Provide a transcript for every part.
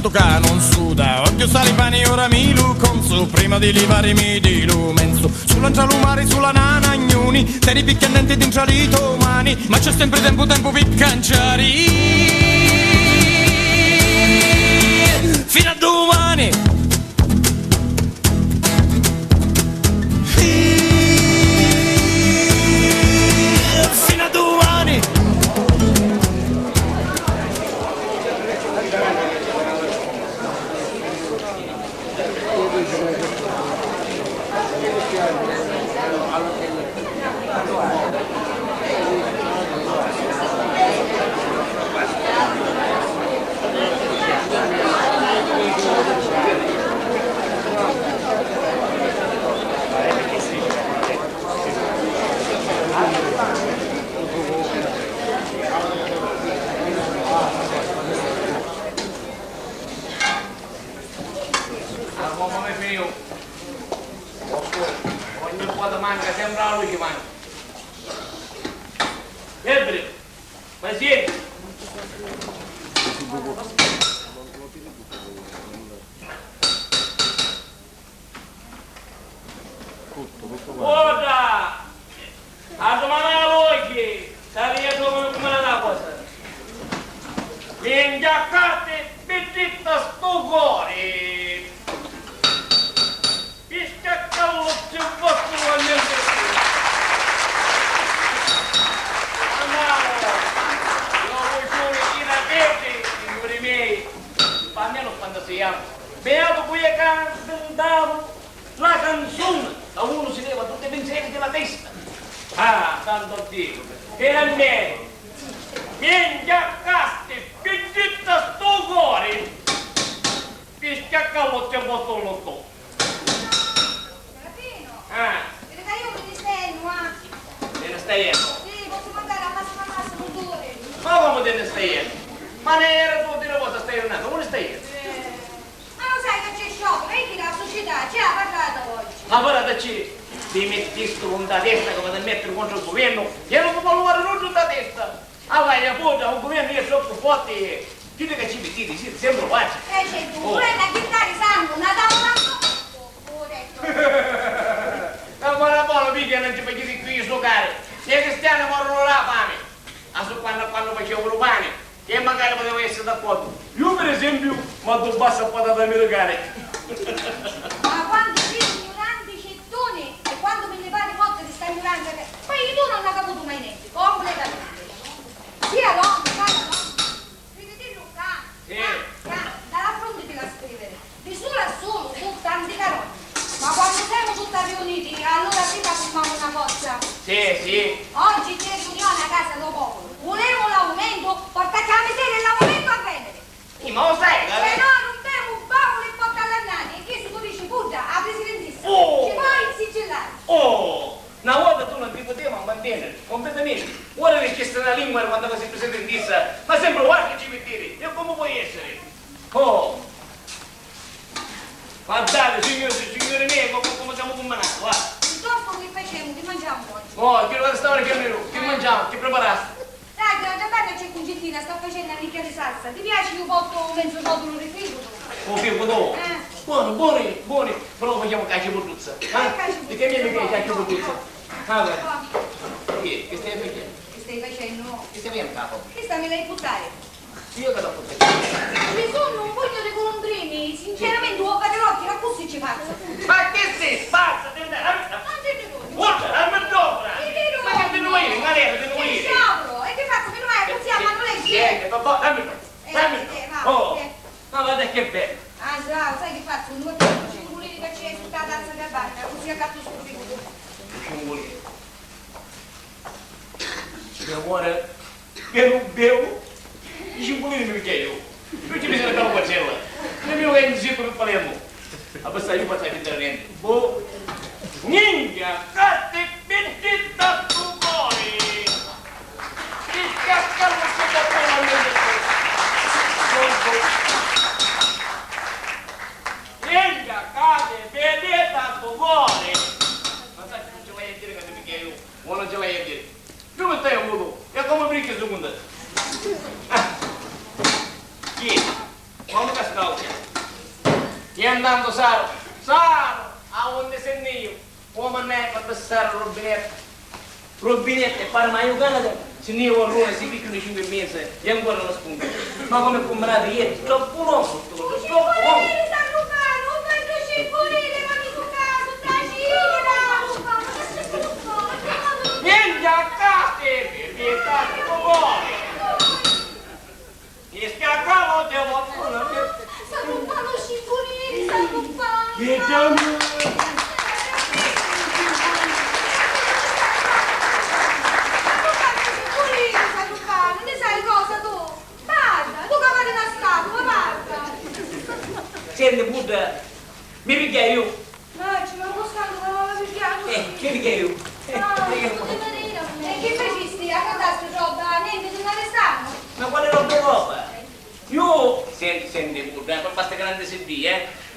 tanto che non suda. Occhio sali pani ora mi lu conso, prima di livare mi dilumenso. Sull'angialumare, sulla nana gnuni, te li picchiandenti d'incialito umani, ma c'è sempre tempo per canciari. Fino a domani! Beato qui è cantato la canzone, da uno si leva tutti i pensieri della testa. Ah, tanto dico, che a me, vieni a casti, piccetta sto cuore, piscacca l'otto e botto l'otto. Serafino, Ah, vedi che io mi stendo, te ne stai iendo? Sì, posso mandare a massa motore. Ma come te ne stai iendo? Ma ne era tu di cosa stai andando? Come stai iendo? Ma lo sai che c'è sciopero, vedi la società, ci ha parlato oggi. Ma guardaci, ti metti sto con la testa come ti mettere contro il governo, io non può lavorare tutto da testa. Ah vai, appunto, un governo è troppo forte, chiudi che ci mettete, siete sempre facili. C'è tu, pure a chittare sangue, una tavola. Ho detto. Ma buona buona, mica non ci facete qui a giocare. Se i cristiani morrono la fame, a su quando facevano pane, che magari potevo essere d'accordo. Io per esempio, ma tu basta patata americane. Ma quando sei ignoranti cettoni e quando me ne pare forte di sta ignoranza che... Poi tu non hai caputo mai niente, completamente. Sia l'uomo, sai no? Scriviti Luca. Sì. Dalla fronte ti la scrivere. Di solo a solo, su tanti caroni. Ma quando siamo tutti riuniti, allora sì facciamo una cosa. Sì. Oggi c'è riunione a casa del popolo. Volevo l'aumento, portare la miseria e l'aumento a vendere. Sì, ma lo sai, Se no rompiamo un bavolo e porta all'annata. E che se tu dici puggia, a presidentessa. Oh. Ci puoi sigillare. Oh, una volta tu non ti potevi mantenere completamente. Ora che c'è stata la lingua quando si presenta in dissa, ma sempre guarda che ci mettete. E come puoi essere? Oh. Guardate, signori miei, come siamo combinati, guarda. Dopo che facciamo, ti mangiamo oggi. Oh, che ora stavano che mangiamo, che preparaste? Dai, da bene c'è cugittina, sto facendo una ricchia di salsa. Ti piace che io porto mezzo modulo di frigo? Oh, che buono. Buoni. Però facciamo caccia borduzza. Di che mi piace caccia borduzza? Ah, beh. Che stai facendo? Che stai facendo? Che stai facendo, capo? Questa me l'hai buttare. Io che t'ho fatto? Mi sono un pugno di colombrini, sinceramente ho fatto l'occhio, ma così ci faccio. Ma che sei? Spazza, te ne dai. Non ti dico. Guarda, a me sopra. Ma che devo dire? Ma lei devo dire? Sciopero, e che faccio? Mi vai così a mano legge? Niente, papà, dammi. Oh, ma guarda che bello. Ah, bravo, sai che faccio? Un nuovo cingolini che c'è tutta la tazza di barca, così accatto subito. Cingolini. Mio amore, bevo. I cingolini mi chiedo. Tu ci metti la pacella. Non mi vuoi in giro per Palermo. A passare io faccio finta niente. Boh. Ninja, catti, bitti, tattu, cuori. Ti scaccano se da Ninja, catti, bitti, tattu, cuori. Ma sai, non ce l'hai a dire che ti mi chiedo. O non ce l'hai a dire. Tu mi stai avuto. E come brichi seconda? Chi? Ma non cascavo. non è per passare il rubinetto e fare mai giocata, se ne ho l'ora si picchiano 5 mesi e ancora non spunta. Ma come comprate ieri, troppo lungo, troppo lungo. Niente a casa, vietate, come? Mi schiaccavo, devo fare. Salutano Scipolini, salutano! Vediamo. Salutano, ne sai cosa tu? Guarda, tu cavare una statua, guarda! Senti, Buddha, mi pigliai io. No, ci vado buscando, ma mi pigliamo. Che pigliai io? E che facesti? A cantaste roba? Niente, non arrestano? Ma quale roba? Io, senti, Buddha, per questa grande CD,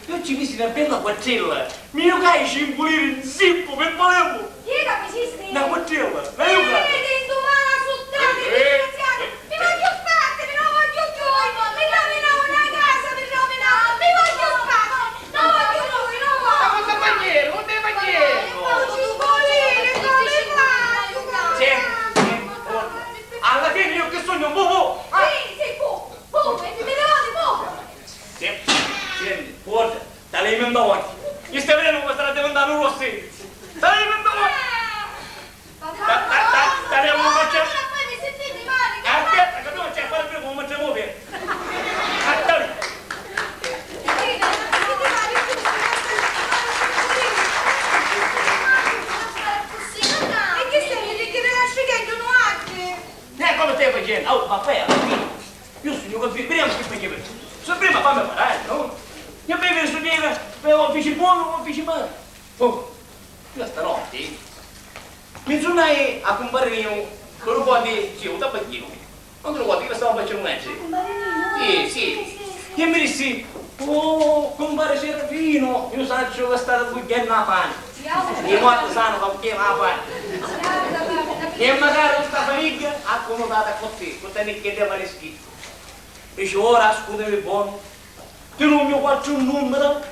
io ci missi una bella quattella. Mi giocai 5 lire in zippo per volevo. Chi la facesti? Una quattella, la giocai. Indomana su te, disgraziato! Mi voglio sbattere, mi voglio più! Mi rovinavo una casa, mi rovinavo! Mi voglio sbattere! Non voglio lui, non voglio! Ma cosa fagliero? Non te fagliero? Scipolini, come faccio? Senti, alla fine io che sogno un po'. Sì, e mi levate, Senti, guarda, stai in davanti. Io stai vedendo come state diventando un rossetto. Stai in davanti. Stai un po'. Aspetta, che tu non c'è fare più come mangiamo bene. Aspetta. E che sei? Perché te la scegliendo non altri? Come stai facendo? Oh, ma poi alla fine, io sono così, vediamo che facevo. Se prima fammi parlare, no? Io bevo su di me, ho feci buono, ho feci male. Oh, io stanotte mi tornai a comprare io un po' di un tappacchino. Non lo guardi che stavo facendo un mezzo. Sì. Io mi dissi, oh, compare Serafino, io saggio che stavo bucchiando la pane. Io quando sanno che bucchiamo la pane. E magari questa famiglia accomodata con te, con te ne chiedeva le schifo. Dice, ora scusami buono, che non mi faccio un numero.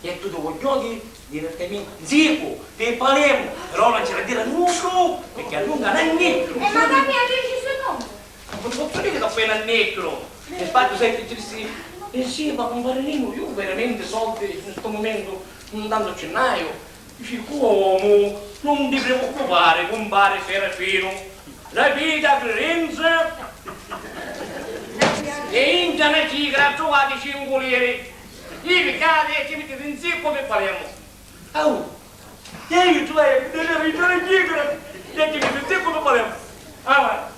E tu devo giochi direttamente Zico, te Palermo, però non c'è da dire nucleo, perché allunga un necro. E magari mi aggiungi il suo nome? Non posso dire che appena il necro. E infatti senti, ci dissi, sì, ma compare Nino, io veramente soldi in questo momento non tanto accennaio. Dici, come? Non ti preoccupare, compare Serafino. La vita Firenze e in giana cigra trovate 5 lire. I piccati e ci mettete in zippo per Palermo. Oh, io tu hai delle regioni cigra e ci mettete in zippo per Palermo. Ah,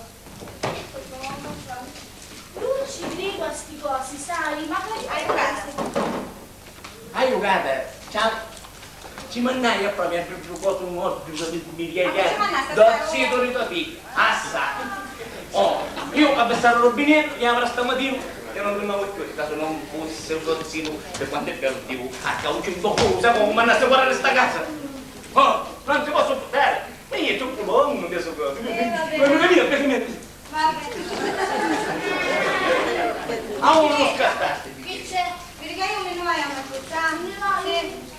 Non ci credo a sti cosi, sai, ma poi Hai giocato? hai giocato? Ciao. Ci mannai a proprio più cosa un morto mi richiede da sito di tua figlia. Assa. Oh, io a bestare il rubinetto e avrà stamattina e non tornavo più, caso non fosse un rozzino per quanto è bello tipo a cauccio un po' cosa come mandasse a guardare sta casa. Oh, non ti posso portare. E io c'ho un po' non adesso cosa. Ma non è mio, perché mi ah, uno scattaste. Che c'è? Perché io me ne vai a una cosa?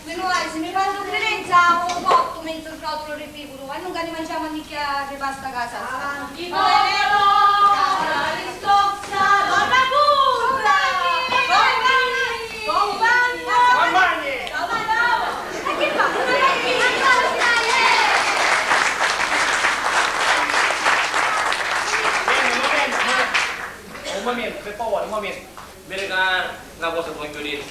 Me ne vai, se mi fanno credenza un botto mentre il rotolo rifiguro e non che ne mangiamo nicchia di pasta a casa. Avanti popolo, Aristozza, donna burra, Compagni! E che fa? Un momento, per favore, un momento. Vedi che una cosa ti voglio dire.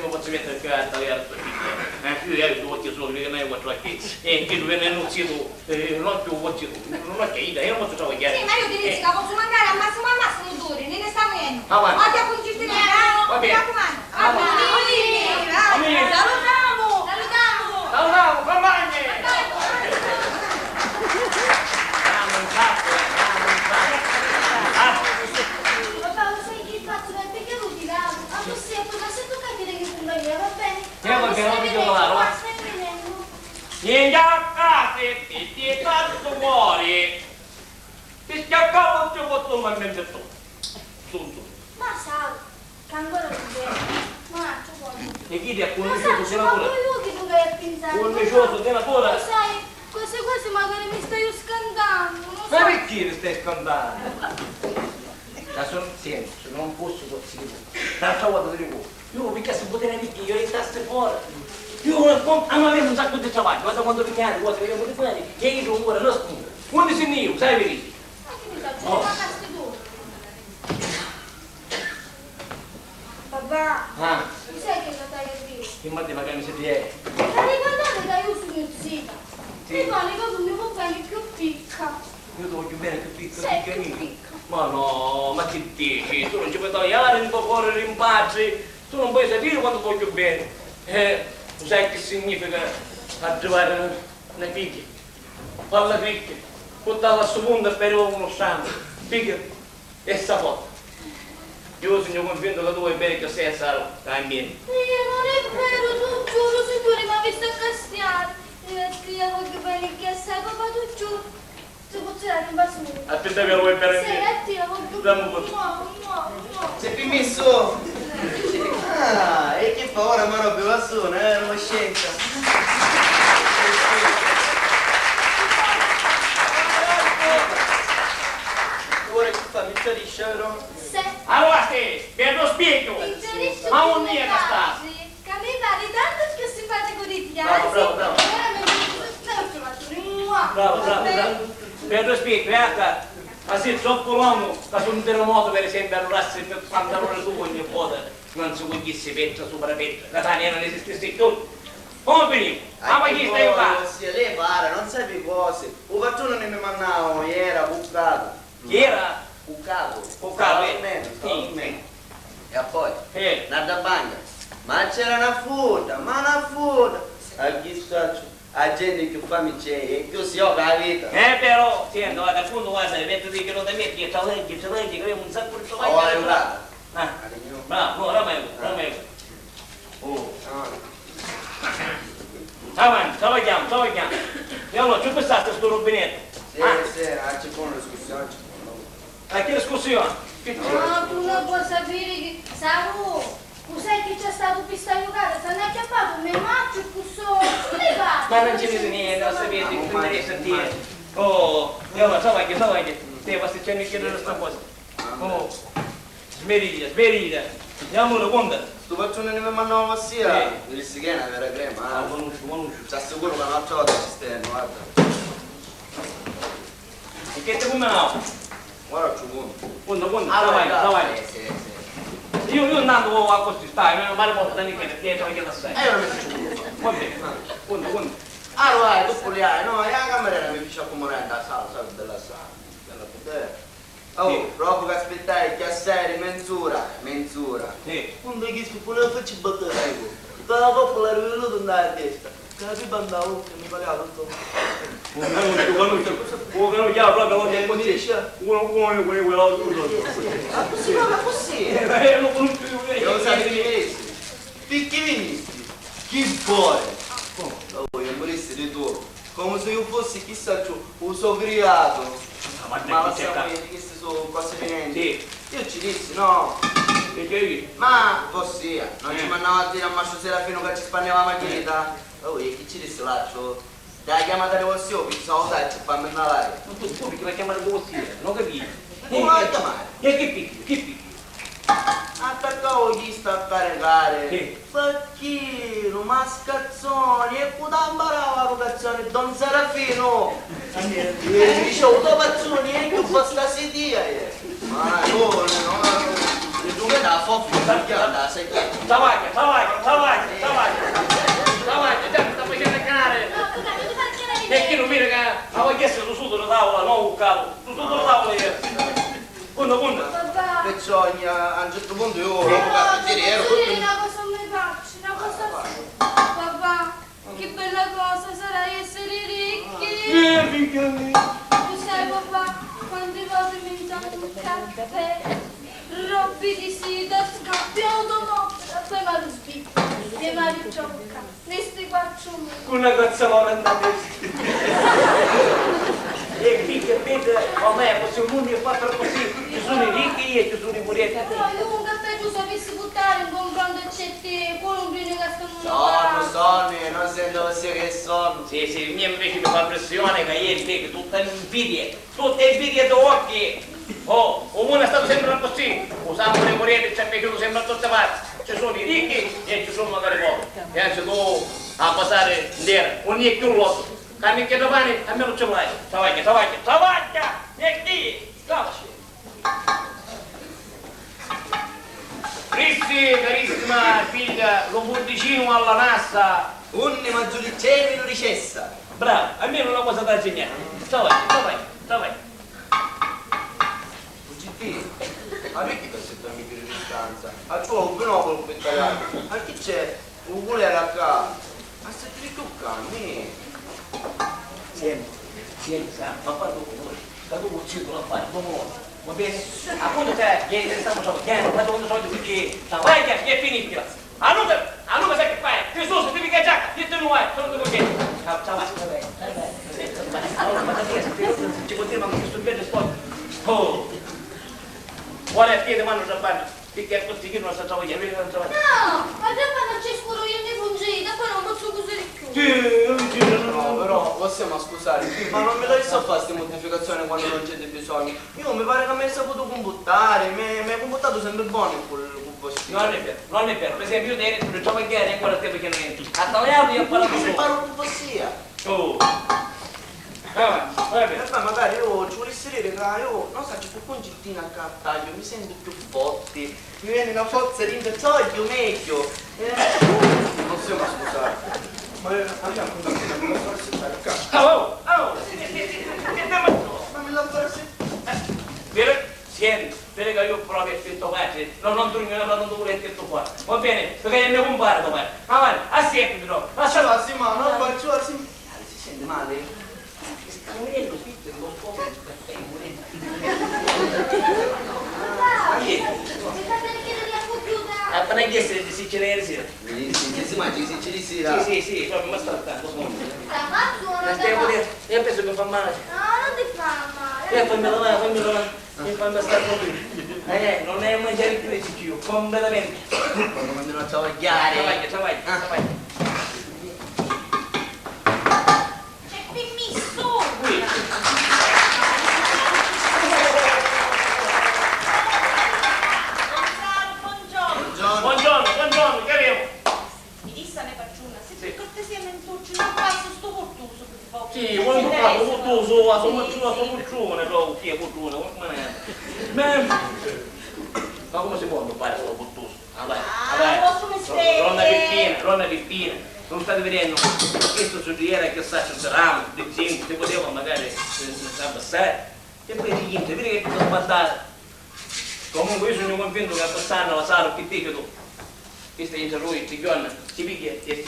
Non posso mettere che a tagliare tua figlia. Io devo dire solo che non è quattro qui. E che tu viene annunziato, non più voglio, non è che io non posso travagliare. Sì, ma io ti dico che posso mandare al massimo duri, ne sta venendo. Avanti. Oggi appunto il Va bene. mi raccomando. Avanti. Salutiamo, compagni! Papà, lo sai che cazzo mi è picchiato di là? Ma tu sei ma se tu capire che compagnia, va bene? Va bene, non ti chiamare, va. Stai venendo? Niente a casa, ti tanto fuori. Ti schiaccavo e ti ho fatto un mezzetto. Subito. Ma sai, che ancora non vedi. Ma tu vuoi? E chi ti ha Ma conosciuto sai, sulla ma gola? poi lui che tu vai a pensare. Un licioso della tua. Lo sai, quasi quasi magari mi stai scandando, non so. Ma perché ti stai scandando? Senti, se non posso così, l'altra volta ti dico, io mi chiesto un potere di io e tasse fuori. Io avevo un sacco di travaglio, guarda quando richiamo, guarda che io fuori, che io ora non scudo. Quando sei io, sai perché? Ma che mi faccio? Oh. Pagaste tu. Papà, Ah, mi sai che la dai a dire? che mi devi pagare se ti è? La ricordate che io sono mio zita? Sì. Mi fanno che mio compagno più picca. Io ti voglio bene che piccola, Sei più piccolino. piccola. Ma no, ma che dici? Tu non ci puoi tagliare, non puoi correre in pace, tu non puoi sapere quanto voglio bene. Tu sai che significa arrivare nei picchi, falla picchi, portarla a suo punto e per uno sangue, picchi e sapotta. Io sono convinto che tu vuoi bene che sei salvo, cambia. Non è vero, tu giuro, signore, ma mi sta castigando. Io voglio bene che sei, papà, tu giuro. Ti posso dare un bacio? Aspetta che lo vuoi bene. Sì, a te, voglio Dammi un po'. no. Sei permesso? Ah, e che fa ora ma roba va su, non scienza. Ora che fa, mi chiarisce, vero? Se Allora sì, per lo spiego. inserisci Ma più un le mio che sta. frasi, che mi pare tanto più simpatico di te. Bravo. Bravo. Per lo spiego, ma se troppo lungo, da su un terremoto per esempio arruolarsi per pantalone tu ogni volta, non si cogliesse petra sopra petra, la tania non esistesse più. Come finì? Ma poi chi stai qua? Sì, lei para, non sai più cose. Un patrone ne mi mandava, era bucato. Chi era? Bucato. Bucato, Sì. E poi? Nada bagna. Ma c'era una futa. A chi sto? A gente che fa mi c'è, e così ho la vita. Però, senti, guarda, al fondo guarda, metti che non ti metti, che leggi, che abbiamo un sacco di Oh, è una. Bravo, no, ramevo. Oh. Avanti. E allora, c'è passato sto rubinetto? Sì, c'è buona discussione. A che discussione? No, tu non puoi sapere che... Samu, tu sai che c'è stato pistagliucato, stanno acchiappato, mi mangio il cusso, le fai? Ma non ci vede niente, non sapete, che tu devi sentire. Oh, e allora, salvaglia, te va stiamo chiedere questa cosa. Oh, smeriglia. Andiamo una conta. Sto patrone ne mi mandava sia. Mi disse che è una vera crema. Conosco. Ti assicuro che un'altra volta ci stiamo, guarda. E che te come no? Guarda, ci vuole. Conta, salvaglia. Sì. Io andando a questi stai, non mi porta niente, dietro che la sai. Io non mi faccio culo. Va bene, conta. Allora, dopo li hai, no, e la cameriera mi dice come renda la sala, sai, bella sala, bella potere. Oh, Sì. proprio che aspettai, che asseri, menzura. Sì. Quando che sto pure faccio battere, ecco. Stava proprio la rivenuta andare a testa. Che la pipa andava, che mi pagava tutto. Uno già proprio non è così. Uno Ah, così, ma così. non conosco più. Io sai che venissimo. Picchi venissimo. Chi vuole? Oh, io morissi di tu. Come se io fossi chissà ciò, un sogriato. Ma la sapete che queste sono cose finenti? Io ci dissi, no. Ma così, non ci mandava a dire a Mascio Serafino che ci spanneva la macchinetta? Oh, e chi ci disse l'altro? Dai, chiamata le vostre, pensavo dai, ci fammi andare. Non tu scusi che la chiamare dove sia, non capisci? Come la vuoi chiamare? Che picchi? Attaccavo chi sta a caricare. Sì. Facchino, mascazzoni, e puta imparava la vocazione, Don Serafino. E dicevo, tu pazzoni, e che basta sedia. Ma no. E tu che da foffo, perché da sei che? Savaglia, già mi sta facendo cagare. No, tu cambio, ti fai chiedere di E chi non vede che avevo chiesto su sotto la tavola, non un cavo, su sotto la tavola io. Conta. Papà. Perciò a un certo punto io No, l'ho fatto devo dire, ero dire una cosa mi faccio, una cosa... Papà, che bella cosa sarà essere ricchi. Finché Tu sai, papà, quante volte mi mangiavo un caffè, robbi di sida, scappi automobile, poi mi sbicco, e mi gioca, ne stai faccio un... con una cazzolona andate. E qui che vede, a me, se un mondo è fatto così, sono i ricchi e ci sono i poretti. Però io un caffè tu sapessi buttare in confronto a certi colombini che stanno Sono, non sento così che sono. Sì, sì, mia invece mi fa pressione che ieri vedi tutte invidie d'occhi. Oh, uno è stato sempre così, usando le correnti ci è piaciuto sempre a tutte parti. Ci sono i ricchi e ci sono magari pochi. E anzi tu a passare nera, un niente più lotto. Cammi che domani almeno ce l'hai. Savaglia, e chi? Cristi, carissima figlia, lo butticino alla nassa. Unni maggioricemi lo ricessa. Bravo, almeno una cosa da insegnare. Savaglia. Ma perché ti sei amico di distanza? A ciò un binocolo per tagliare. A chi c'è? Un volere a casa. Ma se ti ricoccanni? Senti, ma qua dopo noi, da dopo il circolo a fare, dopo va bene? Appunto te, ieri stavamo chiedendo, ma quando soldi perché Savaglia è finita. Allora sai che fai? Gesù, devi che già, io te non vai, sono tu che. Ciao, ma ci continuiamo con questo bello sport. Oh! Vuole a piede mano da parte, perché così che non sa trovare, non trovare. No, ma già quando ci scuro io ne fungita, poi non posso cosire più. No, però possiamo scusare. Ma non me la so fare queste modificazioni quando non c'è bisogno. Io mi pare che mi hai saputo combuttare, mi hai combuttato sempre buono in quel postino. Non è vero. Per esempio io dentro non trovo che ancora tempo che non entro. A tagliare io parlo Ma se così. parlo un po' sia. Oh. Va bene. Magari io ci volessi dire che io non so, c'è un gittino a taglio, mi sento più forte, mi viene una forza di intoglio meglio. Non siamo scusare. Ma andiamo a farsi stare a casa. Oh. Ma mi la farsi? Vero? Senti, vedi che io proprio ho scritto facile, non dormivo, non dovevo scritto qua. Va bene, perché è il mio compare domani. Ma vai, assieme però. Lasciala, sì, ma non faccio così. Si sente male? Cameriere così, lo scopo del caffè, appena chiesto di siciliare sera. Si mangi, si ci risira. Sì, proprio mi sta trattando. Io penso che mi fa male. No, non ti fa male. Fammi lavare. Mi fa stare proprio. Non è un mangiare più di sicuro, completamente. Quando mi non ciao chiare. Ciao. C'è qui misso! Buongiorno, che abbiamo? Mi disse ne faccio una, se per cortesia non passo sto portuso per favore. Sì, vuoi un po' portoso, a sommuccione, però chi è portuone, ma come si può non fare solo portoso? posso mettere. Ronna Pippina, non state vedendo questo suggeriere che sta sul ramo, di zinco, si poteva magari abbassare, e poi di niente, vedi che tutto sbattato. Comunque io sono convinto che a quest'anno la sarò più piccolo. Questo è lui, ti giorna, si picchia e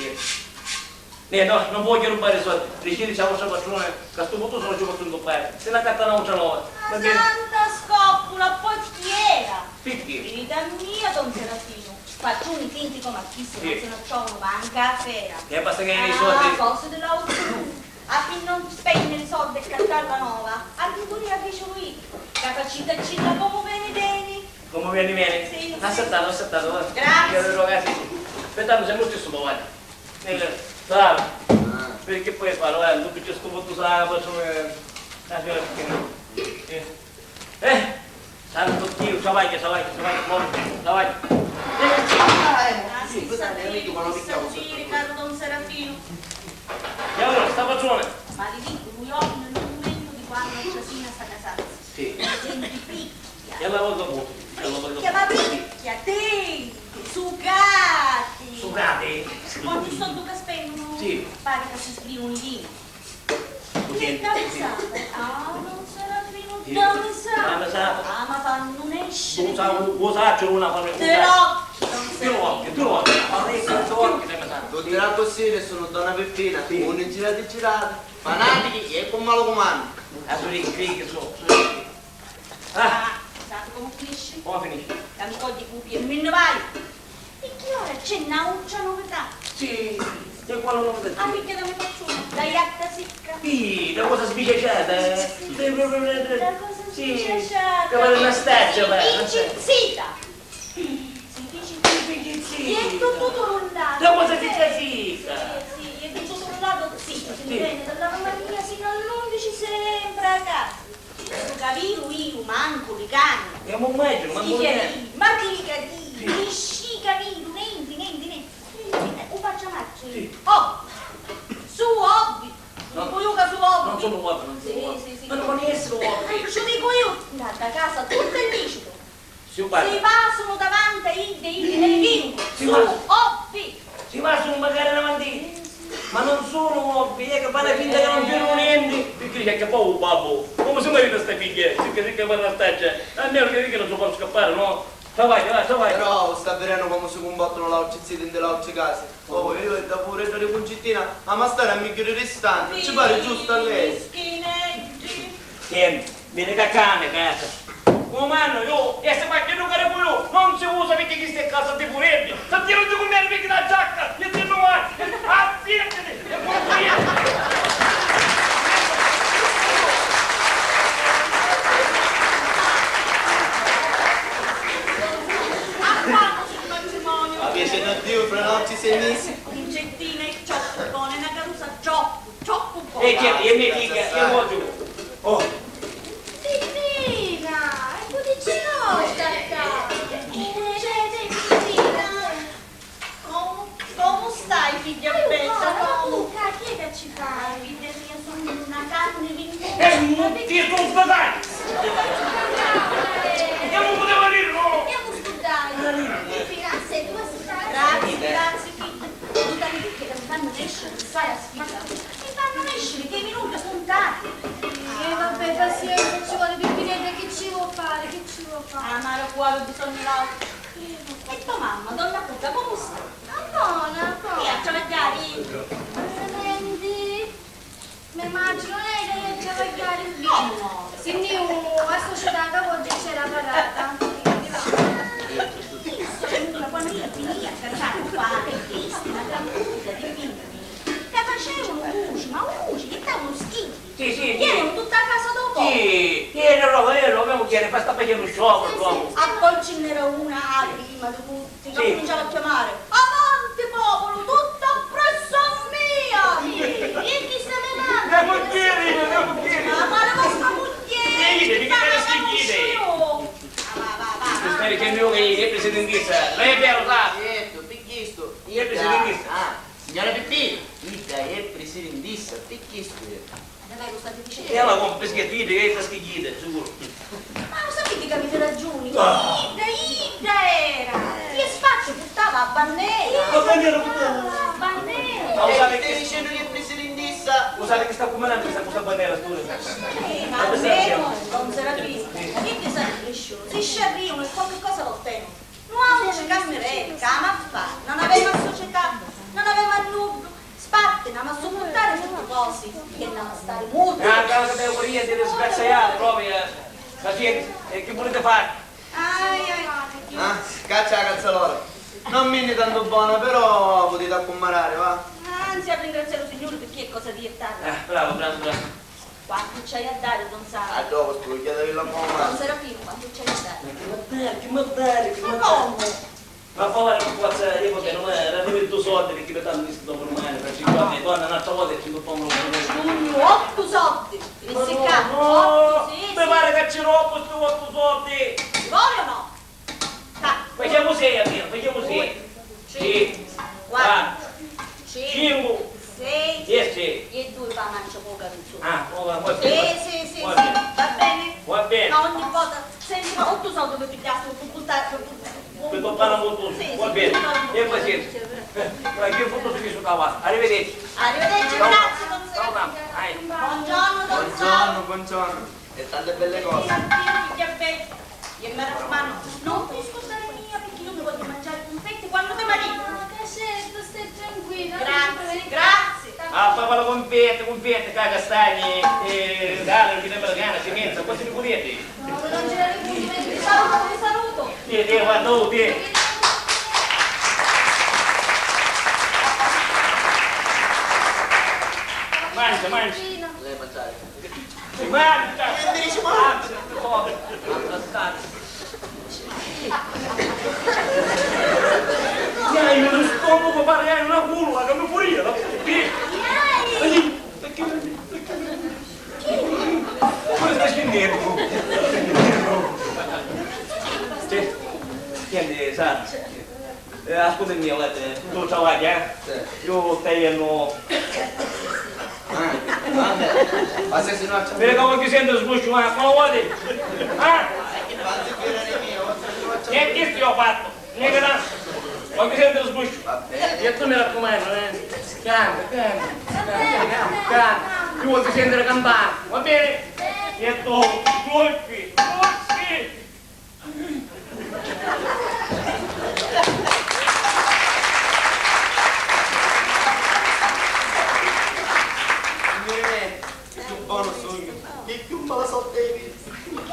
stiene. No, non voglio rubare i soldi. Decidi c'è una patrona, che a questo punto sono giù con un fare. Se la carta non ce l'ho. Ma santa scoppola, poi schiera. Picchi. Verità mia, don Serafino. Faccioni finti come a chi se non Sì. se ne trovano banca a sera. E basta che hai i soldi. Cose dell'auto. A chi non spende i soldi e cartarla nuova, a chi pure la fece lui. Capacità città come bene. Come vieni? Sì. Accettato. Grazie. Ragazzi, aspettando sempre lo stesso domani. Bravo. Perché poi farò, dopo che scopo tu sai, faccio santo Dio, ciao vai. Sì, questa è amico, ma non mi chiamo Caro don Serafino. E allora, sta patrone? Ma li dico, lui oggi nel momento di quando Ciasina sta casata. Sì. Gente picchia. E alla volta avuto. Picchia, ma picchia, denti, sugati. Sugati? Ogni soldo che spendono, Sì. pare che si scrivono i lini. Che cazzate? Non Serafino, Sì. dove sa? Dove sa? Ma fanno un esce. Tu sai, usaccio una famiglia. Però, Tu lo Dottorà Cossire, sono Donna Peppina, uno in girate, fanatici e con malo comando. Che so. sapete come finisce? Come finisce? Amico di cupi e minnovali. E che ora c'è un'altra novità? Sì, c'è quello non Ah, mica da me faccio una. La iatta secca. Sì, la cosa sbicciata. La cosa si Sì, dice sciacca. che vuole una staccia, vai, Si una dice staccia. zita. Si dice Sì. è tutto rullato. La cosa si zita. Sì, è tutto rullato zita. Si viene dalla Romania sino all'11 sempre a casa. Su caviru io manco li cani. Andiamo un metro, ma Si non è. chiedi, ma che li cani? Li sci caviru, nendi. Un facciamaccio. Sì. Oh, su hobby. No. Dico io che su hobby. Non sono uomini, non sono Sì, uomini. sì. Ma non può essere uomini. Ci dico io, andate a casa tutto è licito. Si parla. Si passano davanti ai dei Si su va. hobby. Si passano magari davanti. Ma non sono uomini, è che fanno finta che non c'erano niente. Perché c'è che poi un babbo. Come si merita queste figlie? Che vanno a staccia. Almeno che non si può scappare, no? Vai. Però sta vedendo come si combattono la uccizia in delle altre case. Oh, io e da pure di concettina, ma stare a migliore restante, ci pare giusto a lei. Schinetti. Tieni, vieni che cane, casa. Come hanno io, e se faccio un caro io, non si usa perché chi sta a casa di puretti. Se ti non ti conviene perché la giacca, e ti non vai. Azzietene, e poi A quando sul matrimonio? La piace da Dio, fra notti 6 mesi. Un gettino e ciocco buono, una carusa ciocco buono. e tieni, e mi dica, e vuoi giù. Oh, Titina, è cucinosa come stai figlia bella? Luca, chi è che ci fai? Figlia mia, sono una carne e ti sono spadato. E non potevo dire, no. Andiamo a scudare. Firanze, tu grazie figlia. Tutta le picche che mi fanno nascere, sai a sfida. Mi fanno nascere che i minuti contati. Vabbè, pazienza, ci vuole pipirete, che ci vuoi fare, Amaro cuore, bisogna l'altro. E tua mamma, donna puta, come sta? Buona, Chi a travagliare? Prendi, mi immagino lei che deve travagliare lì. No. Se ne a società che oggi c'era parata. Quando io finì a cacciare qua, una tramputa di figli, che facevano ma che stavano schifo. Sì. Erano tutta a casa dopo. Sì, tieni roba, io avevo chiede, fa sta facendo sciopero, proprio. A poi ce n'era una prima di tutti, che Sì. cominciava a chiamare avanti popolo, tutto presso mia! E chi se ne manda? Le mucchiere. Ma la vostra moglie! Sì, mica delle schighite. Va. Stai dicendo io che è presidentessa, lei è vero, sa? Certo, picchisto. Io è presidentessa. Ah, signora Pippi, Ida è presidentessa, picchisto. Davvero state dicendo? E ela come peschettite, che è schighite, sicuro. Ma lo sapete che avete ragione? Ah. Ida era! Chi è spazio portava a bandera! Ma bandiera puttana. A bandera! Ma lo E sapete stai che dicendo che è presidentessa? lo sapete che sta comandando questa bandiera, scusa. Ma almeno non si era visto. Chi ti sa cresciuto? Si sciarriano e qualche cosa lo ottengono. Non c'è cammerello, camaffa, non aveva società, non aveva nulla. Spatte, ma sopportare tutti i cosi, che andiamo a stare muti. Anche la categoria delle scazzaiate, proprio. Pazienza, e che volete fare? Ah, caccia la cazzalora. Non mi ne tanto buona, però potete accomparare, va? Anzi, a ringraziare il Signore per chi è cosa di tarda. Bravo. Quanto c'hai a dare, Don A Sara? dopo, tu chiederei la Don mamma. Serafino, quanto c'hai a dare? Che maldare. Ma come? Ma poi non può essere, io perché non era venuto soldi perché mi stanno dicendo dopo domani, per 5 anni, donna un'altra volta e ci dobbiamo Giugno, 8 soldi. Rissiccato, No, 8, sì, mi pare che ci rompo questi 8 soldi. sì. Vuole o no? Dai. Facciamo 6 almeno, facciamo 6. Sì. 4, 5, 5. 6, 10. e 2 fa mancia poca ruzzo. Ah, va bene. Sì, Va va bene? Va bene. No, ogni volta, senti, ma 8 soldi per pigliare, per buttare, Per toccare un po' Sì, va sì, bene. sì. E pazienza. Che foto si su cavolo. Arrivederci. Arrivederci, Ciao. grazie, Don Ciao, Serafino. dai. Buongiorno, Don Sara. Buongiorno. E tante belle cose. E mi raccomando, non ti scordare mia perché io mi voglio mangiare i confetti quando ti marito. Che certo, stai tranquilla. Grazie. Ah, papà la confette, castagni, gale, che sembra gana, semenza, questi li volete? No, non ce l'hai più. Vi saluto. Guarda, ti. Mangia. Lei mangiare. Mangia! Che dici, mangia? Oh, abbastanza. Dai, uno stomaco pare una culla, come pure no? Come stai scendendo? Scendi, sa? Ascoltami, guarda, tu travagli, Io stai Ma se no c'è... Vedi come ti sento sbuscio, ma lo vuoi? Ah? E che ti ho fatto? Mica da... Come ti sento sbuscio? E tu mi raccomando, canta. Tu vuoi sentire campare, va bene? E tu, tutti. Che buono sogno, che più me la so te.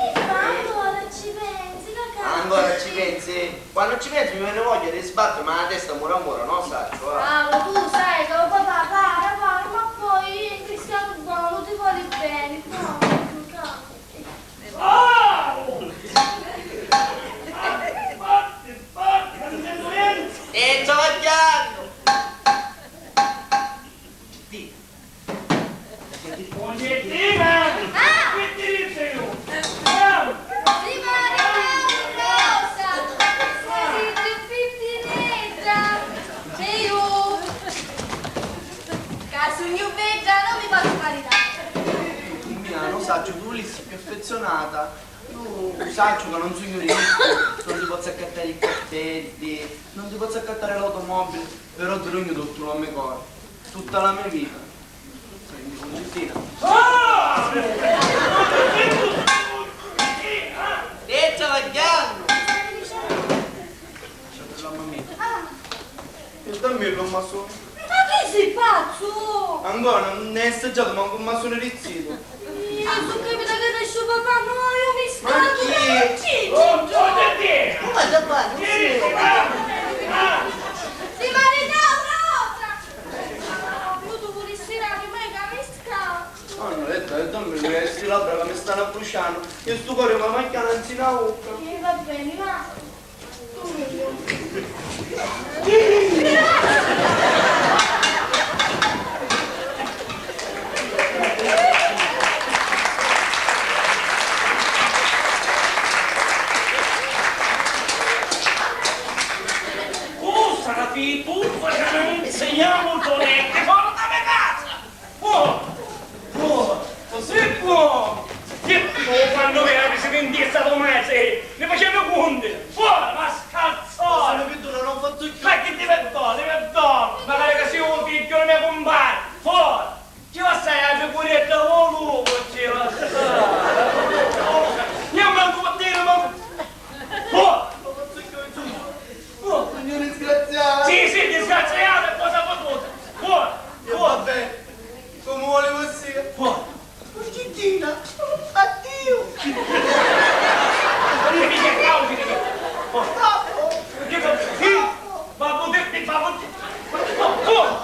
Ancora ci pensi, cacà? Ancora ci pensi? Quando ci pensi mi viene voglia di sbattere, ma la testa mura, no, Saccio? Paolo, tu sai che papà para, ma poi in Cristiano buono ti vuole bene, no? Giovanni! Saccio, tu lì sei più affezionata. Tu Saccio che non sogno ricco, non ti posso accattare i cappetti, non ti posso accattare l'automobile, però ti rogno tutto il mio cuore, tutta la mia vita. Quindi con Giustina. Giovanni! Mamma mia. E dammi il massone. Ma che sei pazzo? Ancora, non ne è assaggiato manco un massone rizzito. Io sono capita che adesso papà, no, io mi Ma scappo. chi? Oh, te! Ma da qua, non Vieni, sei. Si maritava! Io tu vuoi stirare, ma che mi scappo. Oh, no, dammi questi labbra che mi stanno bruciando. Io sto cuore ma manca non si nauca. Va bene, ma... Tu mi Tu insegniamo il tuo letto, portami a casa! Così può! Quando vera che si vendesse stato mese, ne facevo conti! Fuori, ma scalzone! Non faccio più. Ma che ti vedo? Magari che si un figlio non mi compare! Fuori! Ci va stai a figuretta voluto, ci va stai! Io manco a dire, ma... Fuori! Signor disgraziato. Sì, disgraziato, è cosa potuta! Fuori! Vabbè, come volevo sia. Fuori! Giustina, addio. Non mi dica causi di me! Dico, sì! Babbo, fuori!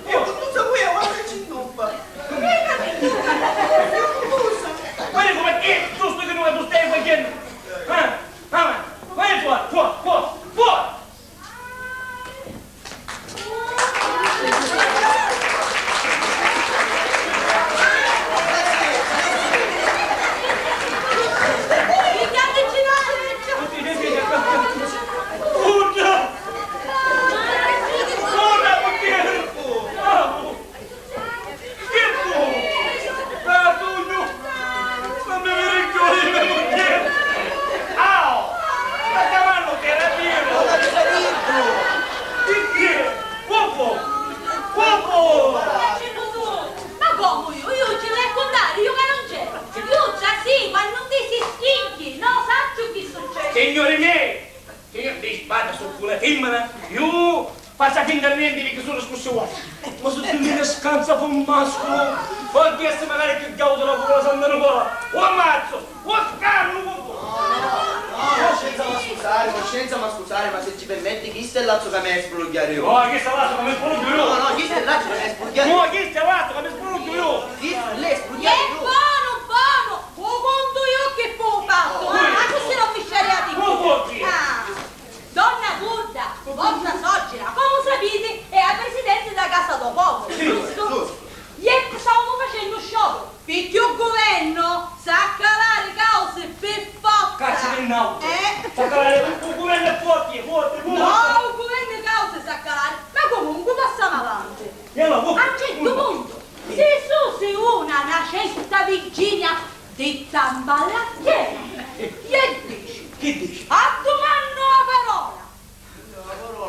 Tu sai guarda ci dubba. Guarda come è giusto che tu stai facendo! Vai fuori! Signori miei, di spada sul culo femmina, io faccio finta niente che sono scusso. Ma se tu mi scansa con un mascolo, poi chiesto magari che gaudo la culo sandano qua, o ammazzo, o scanno. Coscienza ma scusare, ma se ci permetti chi sta il lazzo che mi esploghiare io? No, chi sta là che mi spruggio io? No, chi sta il lazzo che mi esploghiare io? No, chi sta là che mi spruggio io? Chi sta lì È esploghiare io? buono, buono! Lo conto io che può fare! in auto. Fa calare un governo forte, forte. No, un governo cause sa calare, ma comunque passiamo avanti. E allora, A un certo punto, se su si una certa Virginia di Zamballattiera, gli dice, che dici? a domando la parola.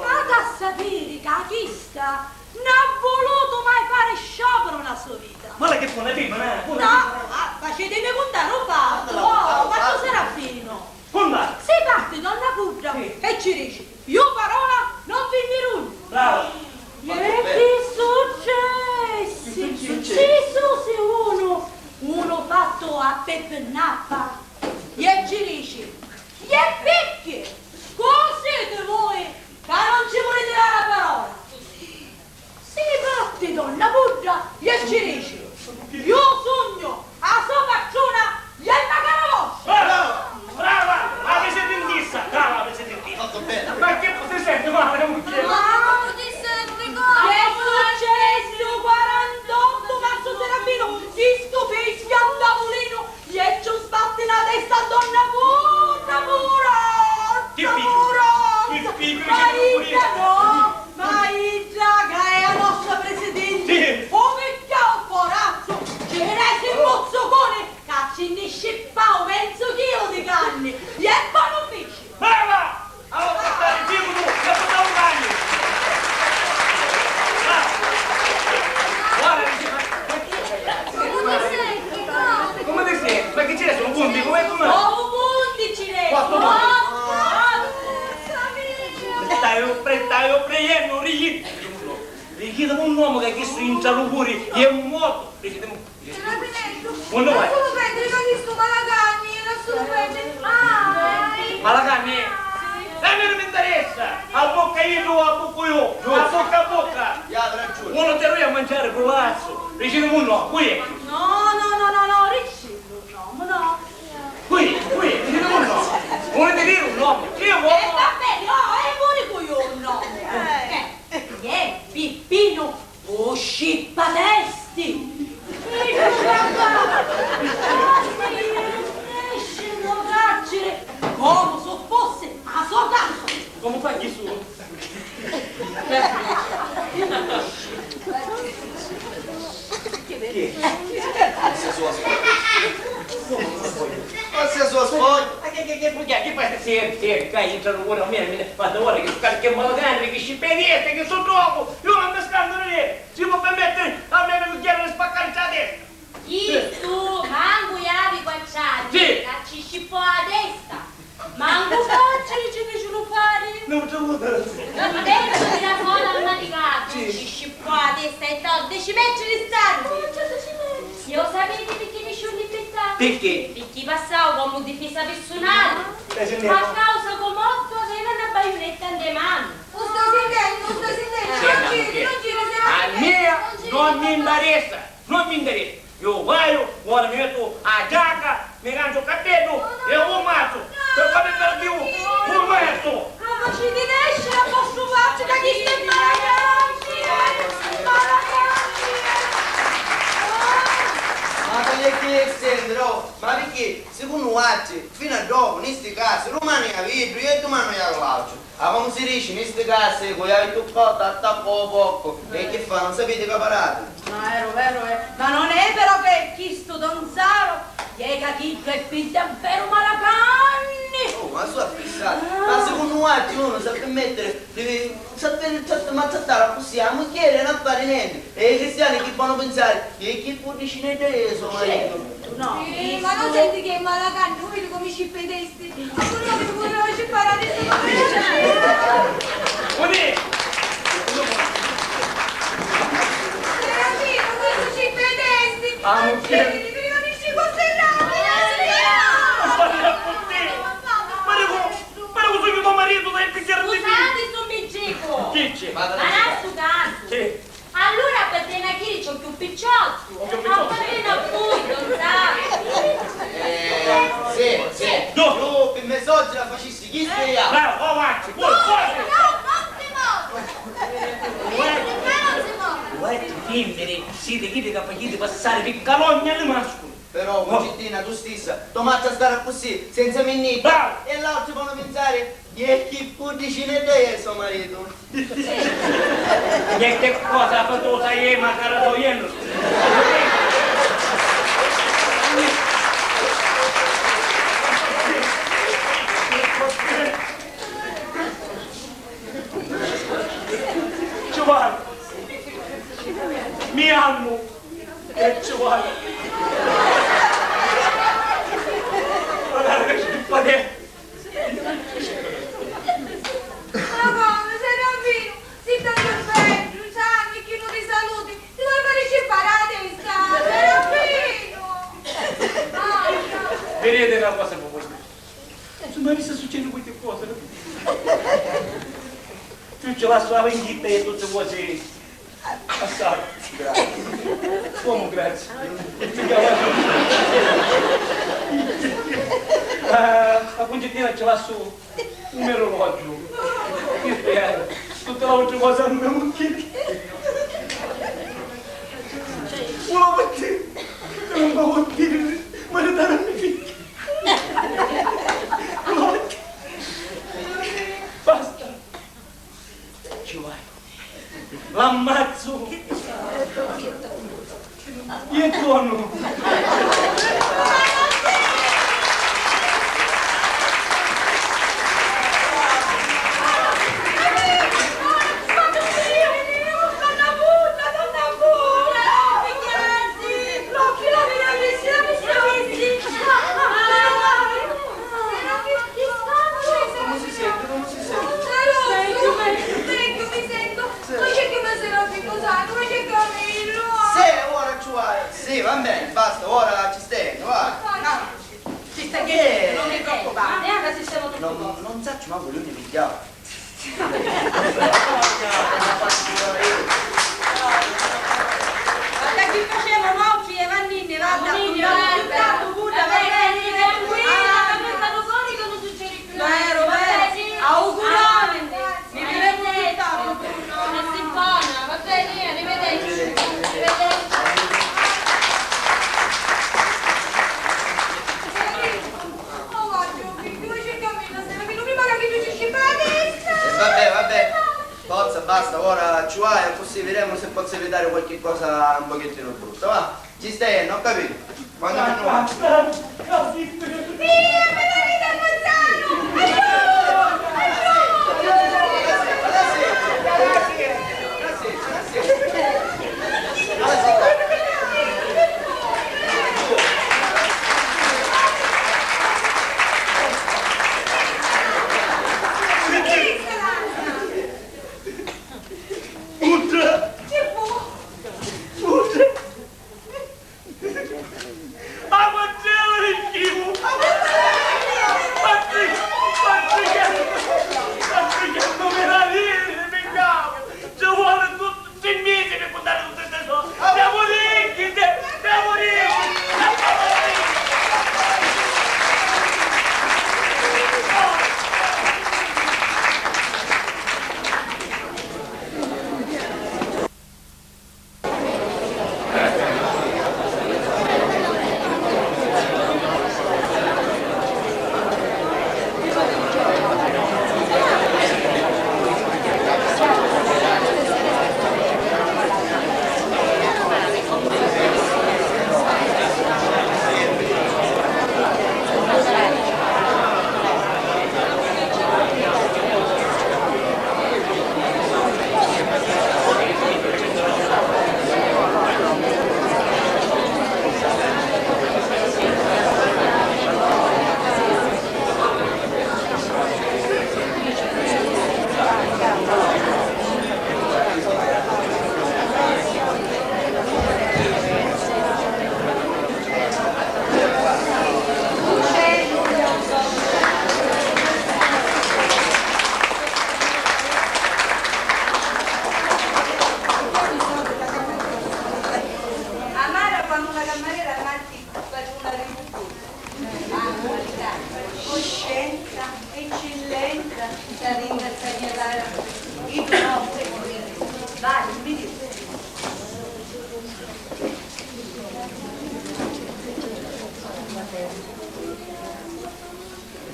Vado a sapere che questa non ha voluto mai fare sciopero nella sua vita. Ma lei che fa una prima, No, facetemi contare un fatto, oh, ma tu Serafino. Conta! Si parte donna Pudra Sì. e ci dice, io parola non vi miruni. Bravo! E che successi? Se uno fatto a Peppe Nappa, e ci dice, e perché? Cosa siete voi che non ci volete dare la parola? Si parte donna Pudra e ci dice, io sogno a sua facciona e il Brava! Brava! La presidentessa! Brava la presidentessa! Fatto bene. Ma che si sente male? Ma ti senti Che è successo 48 marzo Serafino? Ti stupisci a tavolino e ci sbatti la testa a donna pura! Che figlio, Ma c'è un Ida no! Ma Ida che è la nostra presidente! Sì. Oh vecchio corazzo! Ce ne sei il mozzocone che ci ne scippao mezzo chilo di carne! E poi non dici! Brava! Allora, portare il figlio tu! La portavo un bagno! Guarda, come ti senti? Perché ce ne sono punti? Come? Oh, 11 ne! Quattro Oh, punti. famiglia! Stai prendendo un richiede un uomo che ha chiesto in Cialuguri e un moto. Quando vai? Malagani? La mia non mi interessa! A bocca io, a bocca io, a bocca! Ya, ragione. Uno te lo a mangiare provazzo. Dice uno, qui, No, Ricciardo, no. qui, dice uno. Vuole dire un uomo? Io E voglio. va bene, è pure qui un nome. Pippino, o scippatesti. Escono carcere, come se fosse a sua casa. Come fai chi su? Questa è sua spoglia. Ma che fai? Sì, dai, entrano ora a me, mi fate ora che malagani, che sciperiette, che sono troppo. Io non mi scando lì. Si può permettere a me che mi chiedono di spaccare la testa. tu manco iavi quacciati, Sì. ci scippo a testa. Manco facci che ce lo fare. Non c'è avuto. Penso di la folla ammaticata, ci scippo a testa e to, 10 metri di stanti. Io sapete perché mi sono difettato? Perché? Perché passavo come difesa personale. sentiamo. A causa che morto aveva una baionetta in mano. Non sto sentendo. A me non mi interessa. Io vado, ora mi metto a giacca, mi cambio il capello e un mazzo. Per come per più, un mazzo. Ma ci riesce a posso farci da chi stai Ma che estendere, ma perché secondo voi fino a dopo in questi casi romani a vidro e domani a calcio. Ma come si dice in questi casi con gli hai toccato a tappo poco e che fa? Non sapete che parate? Vero, ma non è vero che chi sto Donzaro che chi è figlio davvero malacanni. Oh, ma su a fissare, ma secondo voi uno sa permettere di ammazzare possiamo chiedere non fare niente e i cristiani che vanno pensare e chi può decine teso marito? No, Ma non senti che è malacanno, vedi come ci pedesti? Ma tu non ti puoi scippare adesso Così. Serafino, questo ci pedesti! Ah, non c'è. Prima di ci consellare! Ma devo sono tuo marito dai pensiero di me. Scusate, sto miccico. Dice. Ma non sto caso. Sì. Allora per te una chi c'ho più picciotto. Più Ma picciotto. per te non sai. Sì. No. Io per me oggi la facessi chi speriamo? Bravo, avanti. Poi. Guarda, fimmere, siete chi che passare per calogna alle mascoli. Però, concettina, tu stessa, domani a stare così, senza minni. Bravo! E l'altro vanno pensare, che cucine è suo marito? Niente cosa ha fatto sai ma cara togliendo. Giovanni, mi amo e Giovanni. Guarda che scippate. Ma come, Serafino? Si tanto bello, sangue, chi non ti saluti? Ti vuoi fare scippare la testa, Serafino? Vedete una cosa per voi. Insomma, mi sta succedendo queste cose. Tu ce la sua vendita e tutte cose. Assai. Grazie. Come grazie. La concettina ce l'ha su un orologio. Che bello. Tutta l'altra cosa non mi chiede. Una mattina non voglio dire, ma ne darà mia figlia. Basta. Ci vai. L'ammazzo. Io torno. Sì, va bene, basta, ora ci stendo, va. Ci sta Che? che non mi preoccupare, neanche se siamo tutti Non saccio ma voglio di pigliare. Guarda chi faceva Moffi e Vannini, guarda, vero, augurami, mi viene buttato. Va bene, arrivederci. Vabbè. Forza, basta, ora ci vai, così vedremo se posso evitare qualche cosa un pochettino brutta, va? Ci stai, non ho capito? Quando mi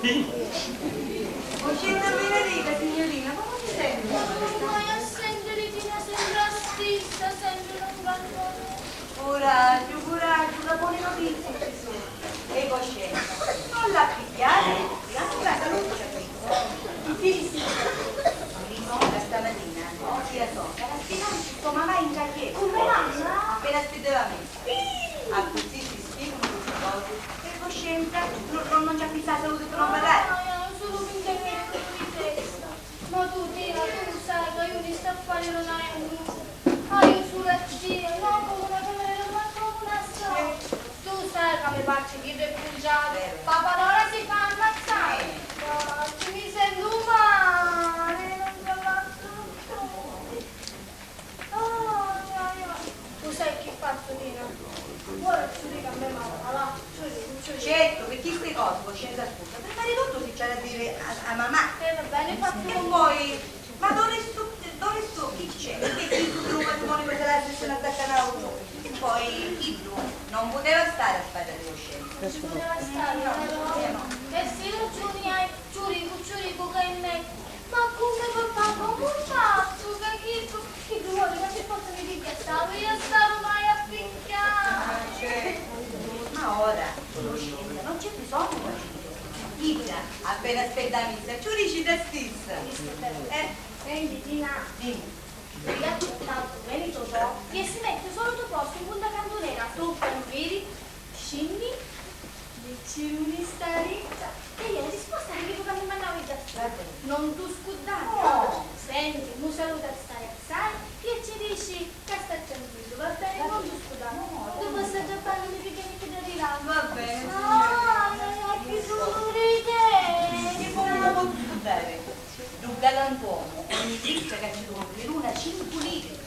Coscienza Benedetta, signorina, come ti senti? Ormai assente Regina sembra stessa, sempre non ballone. Coraggio, una buona notizia ci sono. E coscienza, non la picchiare, guarda, non c'è qui. Sì. Rimonta stamattina, oggi la so, era spiegato tua mamma in carriera. Come mamma? Appena aspettava me. A così si spiegano queste cose. E coscienza, non c'è più la salute per non parlare. No, solo un intervento di testa. Ma tu, Tina, tu sai che io di sta a fare non hai nulla. Ah, io sulla Gira, no, come una camera, ma come una storia. Tu sai che mi faccio chi è pungiato. Papà, ora si fa ammazzare. No, mi sento male, non ce la tutto. Tu sai che fatto, Tina? Ora ci dica a me mamma, là, Certo, perché queste cose, coscienza scusa, prima di tutto si c'è da dire a mamma. va bene, fatto E con poi, ma dove sto? Chi c'è? Perché chi tu matrimonio per la stessa attaccata a uno? E poi chi tu non poteva stare a fare le coscienze. ci poteva stare, no? E se io giurico che in me, ma come papà, come faccio? Che vuole, ma che posso mi dire che stavo? Io stavo mai a picchiare. Ma ora, coscienza, non c'è bisogno. Ida, appena aspetta la messa, giudici da stessa. Senti, Tina, Dimmi. il gatto tanto veneto so, che si mette solo tuo posto in punta cantonera, tu tranquilli, scendi, dici un'ista riccia, e io risposta che tu mi mandavi da non tu scudare. No. Senti, un saluto a stare assai, e ci dici che sta tranquillo, va bene? Non tu scudare. Tu possa già parlare di che da tirare. Va bene. Che sorride! Che poi non la posso scudare. Un galantuomo, ogni dice che ci vuole per una 5 lire.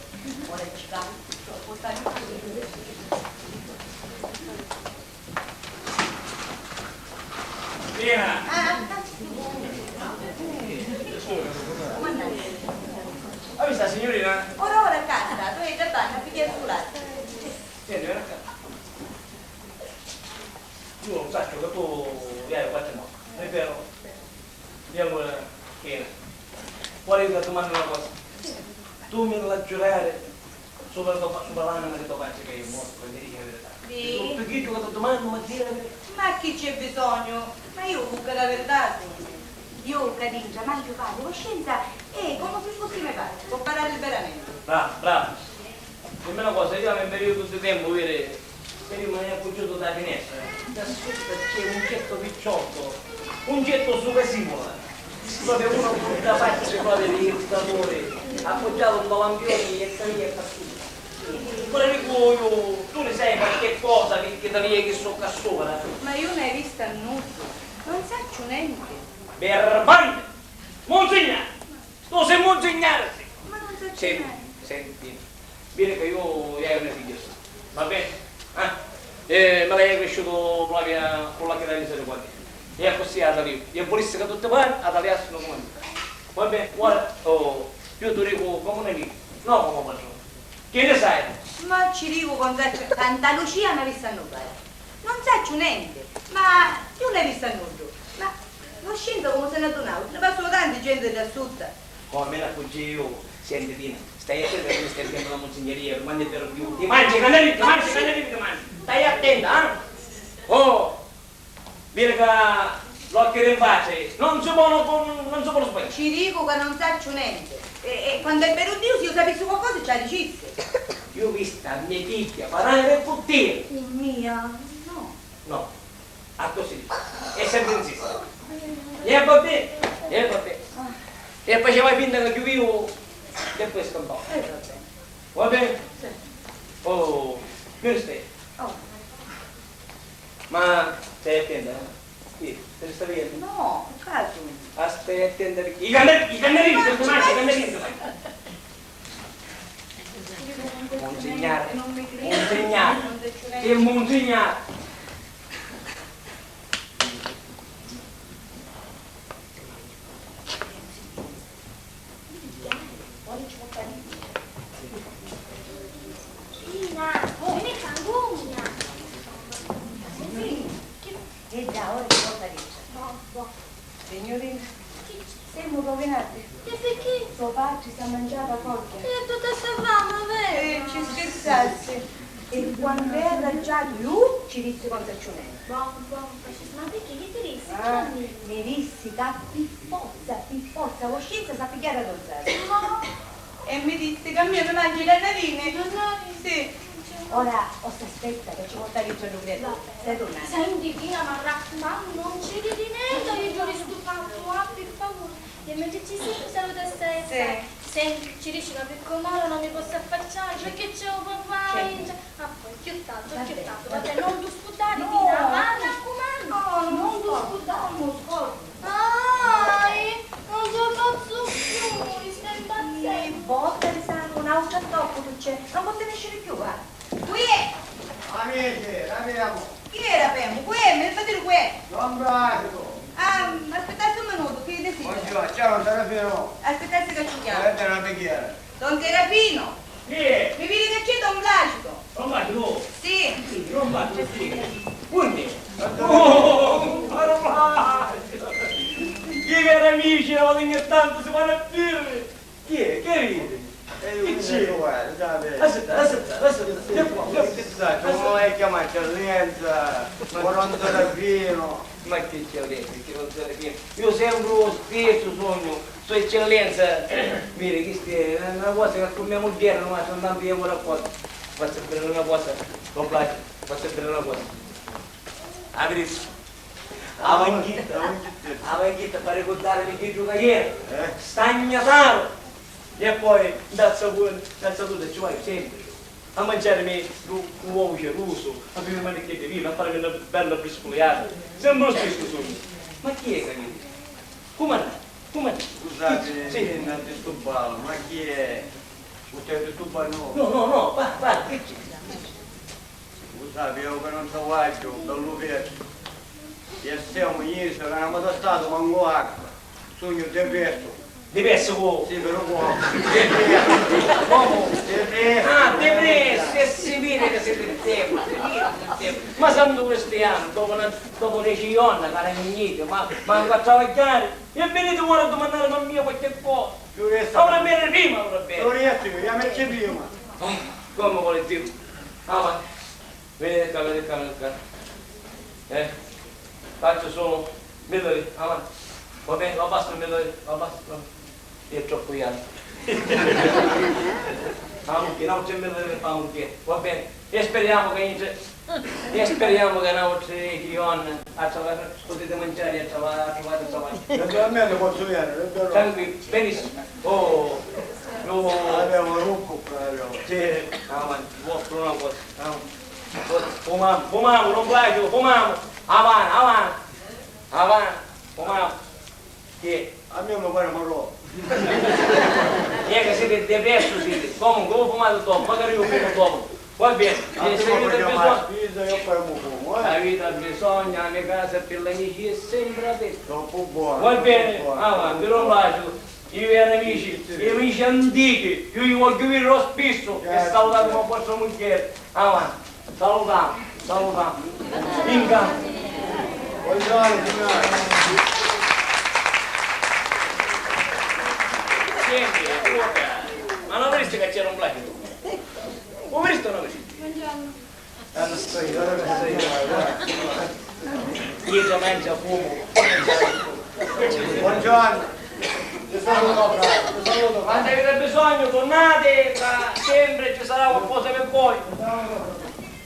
Ora ci va, può stare Tina! come andare? Hai visto la signorina? Ora a casa, tu hai da bagno, a picchiare sul latte. Senti, vieni qua. Io non so che tu hai qualche modo, non è vero? Andiamo Tina. Vuole che ti domando una cosa? Tu mi la giurare sopra l'anima di tuo padre che è morto, e mi dici la verità. Sì. Perché tu che ti domando, ma dire la verità. Ma chi c'è bisogno? Ma io buca la verità. Io caringia, ma io parlo coscienza e come se fossi mio padre, può parlare veramente. Bravo. Dimmi una cosa, io avevo un periodo di tempo, vedi, mi è appoggiato dalla finestra. Da sotto c'è un getto picciotto, un getto super simula. Proprio uno con la faccia proprio di irritatore, appoggiato un lampione e taglietta su. Pure dico io, tu ne sai qualche cosa che tagliere che so qua sopra? Ma io ne hai vista nudo, non saccio niente. Verbante! Monsignore! Tu sei monsignore! Ma non saccio Senti, niente. senti, vieni che io ho una figlia, va bene? Ma lei è cresciuto con la chitarra di sede qua. E così ad arrivo. Io volessi che tutte parte ad aliarsi non come. Va bene, guarda, io ti dico come un amico, no come padrone. Che ne sai? Ma ci dico con Santa Lucia mi ha vista nuda. Non saccio niente, ma io l'hai vista nudo. Ma non scendo come se ne adunavo, ne passano tante gente da sud. Come me la fuggi io, senti Tina, stai attenta che mi stai dicendo la monsegneria, rimani per più. Ti mangi, cannelli, ti mangi. Stai attenta, eh? Oh! Viene che l'occhio in pace, non si può sbagliare. Ci dico che non saccio niente. E quando è venuto Dio, se io sapessi qualcosa, ce la dicesse. Io ho visto a mia figlia parlare per puttane. Mia, no. No, a così. E sempre insiste. E va bene. E faceva finta che chiudevo e poi scampavo. Va bene. Va bene? Sì. Oh, che stai? Oh, Ma stai attenta, eh? Sì, te ne stai via? no, caso. Stai attenta perché... I cannellini, se ti mangi, i cannellini. Monsignare, Non mi credi. Monsignare, Non saccio niente. che Monsignare. Tina, vieni a Cangugna. E da ora porta riccia. Signorina, siamo rovinati. E perché? Suo padre si è mangiato a foglia. E tutta sta fama, vero? Ci scherzassi. E quando era già più, ci disse quanto ci un'è. Buon, ma perché gli ti rissi? Ah, mi dissi da piffozza, coscienza sa pigliare a donzare. E mi disse che a me mi mangi le navine. Sì. Ora, aspetta che ci porta il giorno credo. Sei tornata. Senti, Pia, ma raccomando, non ci ridi niente, io giuro stufato, per favore. E mentre ci sei, saluta stessa. Sì. Senti, ci dici che per com'ora non mi posso affacciare, perché c'è un papà. Ah, poi, più tanto, vabbè, non tu sputare, Pia, ma raccomando. Non tu sputare, non scordo. Non ce la faccio più, mi stai impazzendo. Botta di sangue, un altro troppo tu c'è. Non potete uscire più, guarda. Qui è! Amici, l'abbiamo. Chi era Pemo? Qui è, me ne fate qui. Non bravo. Ah, aspettate un minuto, che desidero? Buongiorno, ciao, Serafino. Aspettate che ci chiamo. Vedete una bicchiere. Don Serafino, Sì, mi vedi che c'è Don Placido? non vai tu. Sì. Non vai tu, sì. Quindi? Oh, i cari amici, ogni tanto si vanno a birre. Chi è? Che ride? Che c'è? Aspetta. Che sai, come vai a chiamare eccellenza? Buon Serafino. Ma che eccellenza, che non sarebbe. Io sempre spesso sogno, sua eccellenza, mire, questa è una cosa che con mia moglie non sono andando via una cosa. Faccio sapere una cosa, non piace, faccio sapere una cosa. Apri. Avanghita per ricordare che gioca ieri, stagnataro. E poi, da saluto ci vai sempre. A mangiarmi l'uovo russo, a bere una bicchiere di vino, a fare una bella briscogliata. Sembra lo stesso sogno. Ma chi è che mi Come? Scusate, Sì. non disturbarlo, ma chi è? Potete disturbare noi? No, va, che c'è? Scusate, io che non so guaggio, dall'uvetta. E stiamo ieri, se non abbiamo stato, manco acqua. Sogno diverso. Diverso con... Sì, però buono. Ah, depresso, e si vede che siete in tempo. Ma sanno questi anni, dopo le cionna, cara niente, ma anche a travagliare, e venite ora a domandare a mia qualche cosa. Ora bene prima, ora bene. Lorenzo, vediamoci prima. Come vuole Dio? Va. Venite qua. Faccio solo, vedo avanti. Va bene, lo basta, io è troppo alto. Non c'è meglio va bene. E speriamo che non c'è potete mangiare a trovare. Naturalmente posso vedere, Tranquillo, benissimo. abbiamo un rucco proprio. Sì, avanti, vuoi una cosa. Fumiamo, non plaggio, fumiamo. Avanti, fumiamo. Che? A me mi pare marrone. Che siete depresso, siete. Comunque, voi fumate dopo, magari io fumo dopo. Va bene, A te se mi avete chiama bisogno... spisa, io poi mi fumo, La vita ha bisogno, la mia casa per gli amici è sempre aperta. Troppo buono. Va bene, avanti, non lascio. I miei amici, gli amici antichi, io li voglio vedere lo spesso e salutare come vostra moglie. Avanti, salutiamo. In campo. Buongiorno, signore. Senti, ma non avresti che c'era un placido? Come avresti o non avresti? Buongiorno. Non sto io, Io già mangia fumo. Buongiorno. Ti saluto, bravo. Ti saluto. Quando avete bisogno, tornate, sempre ci sarà qualcosa per voi.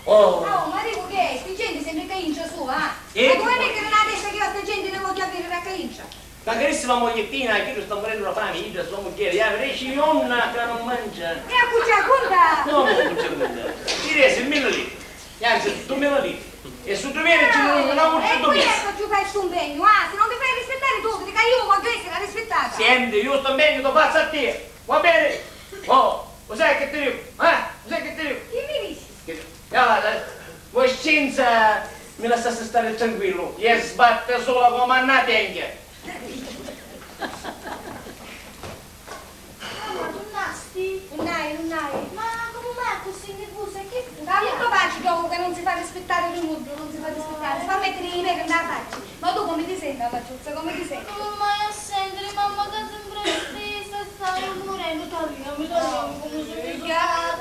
Oh, ma dico che è? Sti gente sempre caincia su, Ma E? come mettere nella testa che questa gente ne voglia avere la caincia? la carissima mogliettina, che io sto morendo la fame, io sono moglie, avrei nonna che non mangia. E a cuccia conta? No, non c'è nulla. Ti resi 1000 litri, anzi 2000 litri. E su 2000 ci non E c'è qui 2000. ecco giù fai sto impegno, se non ti fai rispettare tu, dica io voglio essere rispettata. Senti, io sto bene, lo faccio a te, va bene? Oh, lo sai che ti dico? Lo sai che ti dico? Chi mi dici? Voi scienza mi lasciasse stare tranquillo, e sbatte sola come una tenghia. Ma tu nasti? Non hai. Ma come mai così nervosa? Che Da mio papà ci trovo che non si fa rispettare l'uno, non si fa rispettare, si fa mettere i peli nella faccia. Giuzza, come ti senti? Non mai a sentire, mamma che sempre stessa, stai morendo, tagliami come sono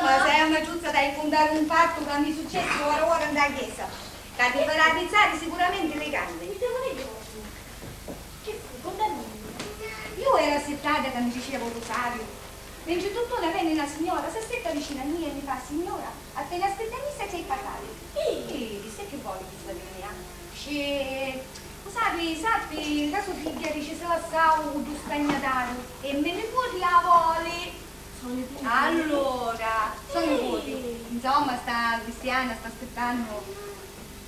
Ma sei una Giuzza da infondare un fatto che mi è successo ora andare a chiesa. Che ti farà alzare sicuramente le gambe. Che fu? Contami. Io ero assettata che mi diceva il rosario. Mentre tuttora venne una signora, si aspetta vicino a me e mi fa, signora, appena aspetta messa c'è il papale. E sai che vuole questa mia? Dice, sappi, la sua figlia dice se la sa un stagnatato e me ne fuori la vuole. Allora, sono i voti. Insomma, sta cristiana, sta aspettando.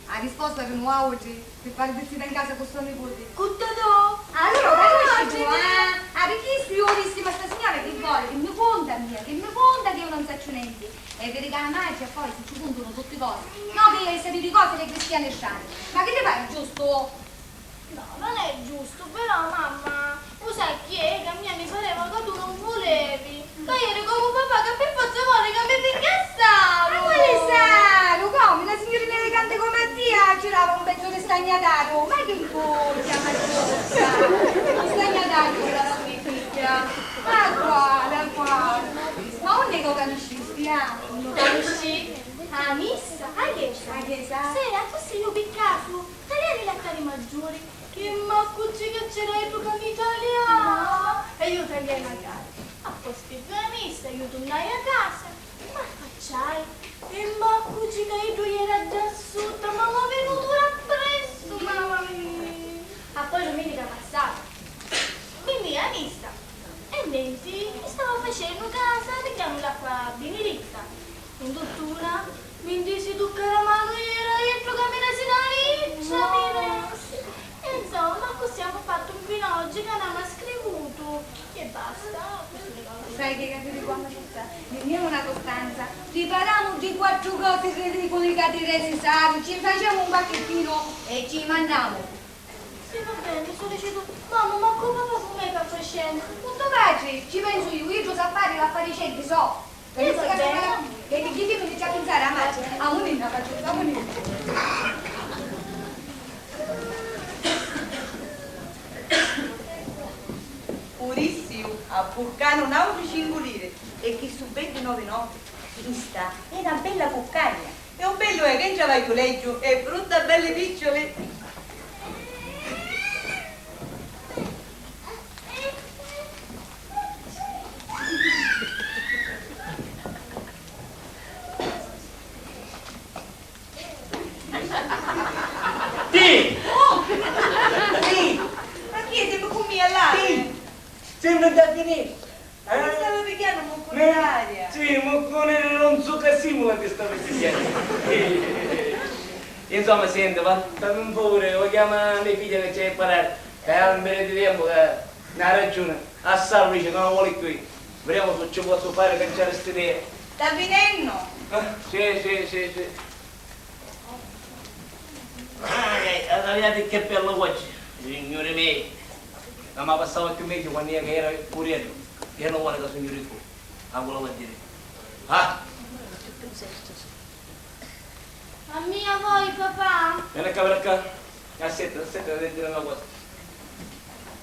Ha risposto per nuovo oggi per fare visita in casa con suo nipote. Cuttadò! Allora, capisci tu, ha richiesto io volissima sta signora che vuole, che mi conta mia, che io non faccio niente. E per la magia poi si ci contano tutte cose. No, che sapete cose le cristiane sciane. Ma che ti pare giusto? No, non è giusto, però mamma, lo sai chi è? Che a me mi pareva che tu non volevi. Che ieri come papà che per forza vuole che mi picchiassaro. Ma quale saro? Come? Una signorina elegante come a te girava un pezzo di stagnatato. Ma che cosa, ma cosa? Un stagnatato con la sua figlia. Ma quale? Ma onde che capisci, stiamo? Non capisci? A missa? A chiesa? Sera, così io piccato. Tagliare gli altari maggiori. Che maccucci che c'era tu con l'italiano. E io tagliai magari. A posti due messa, io tornai a casa. Ma facciai? E maccucci che io era da sotto, ma mi è venuto appresso, mamma mia. A poi domenica passata. Quindi a missa. E mentre mi stavo facendo casa, richiamo l'acqua beneditta. In dottura, mi disse tu che la mano era dietro che mi resi da riccia, e insomma, così abbiamo fatto un vino oggi che non ha scrivuto. E basta. Sai che capite quando c'è? Veniamo una Costanza, ripariamo di 4 cose ridicole che ti resi sari, ci facciamo un pacchettino e ci mandiamo. Sì, va bene, sono dicendo, mamma, ma come sta facendo? Tutto facile, ci penso io so fare l'affari centri, so. Che va bene? Che ti mi dice a pensare a me, a un'inna faccio, a un'inna. Purissimo, a Burcano un altro 5 lire e chi su 29 questa è una bella cuccagna e un bello è che già vai collegio e brutta belle picciole. Sì! Sì, ma chi è sempre con me all'aria? Sembra da finire. Mi stavo picchiando un po' d'aria. Sì, ma con non so che simula che stavo picchiando. Insomma, senti, fammi un favore, lo chiama mia figlia che c'è a imparare. E non mi di tempo che ha ragione. A Salvice non lo vuole qui. Vediamo se ci posso fare che c'è questa idea. Sta venendo? Sì. Guardate che bello oggi, signori miei. Non mi passava più meglio quando io era corriere. Io non vuole che signori tu. Non volevo dire. Ah! A mia voi, papà? Vieni qua. Aspetta, devo dire una cosa.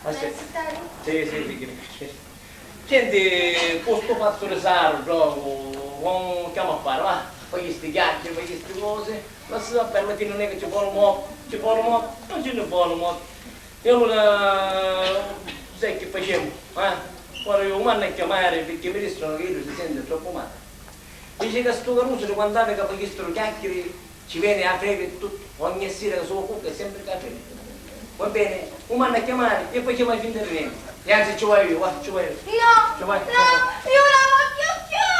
Aspetta. Sì, figlio. Senti, questo fatto di sardo, non chiamo a fare, va? Poi questi chiacchiere, poi queste cose, ma si sa bene che non è che ci vuole molto, non ce ne vuole molto. E allora, sai che facciamo, Quando io mando a chiamare perché mi dicono che io si sente troppo male. Dice che sto Caruso quando che poi queste chiacchiere ci viene a fare tutto, ogni sera che sono cucca è sempre caffè. Va bene, un mando a chiamare e poi chiamare fin da niente. E anzi ci vai io, va, ci vai io. No, Ci vai. io la voglio più!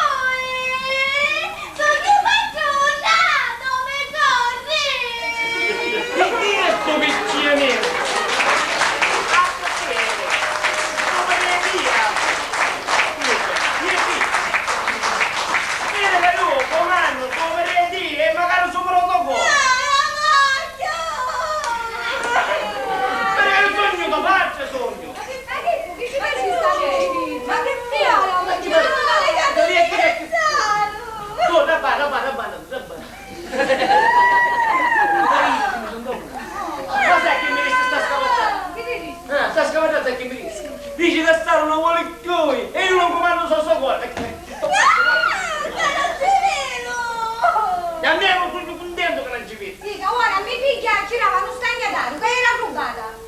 Sono battuta! Dove corri? E chi è sto piccino mio? Ma che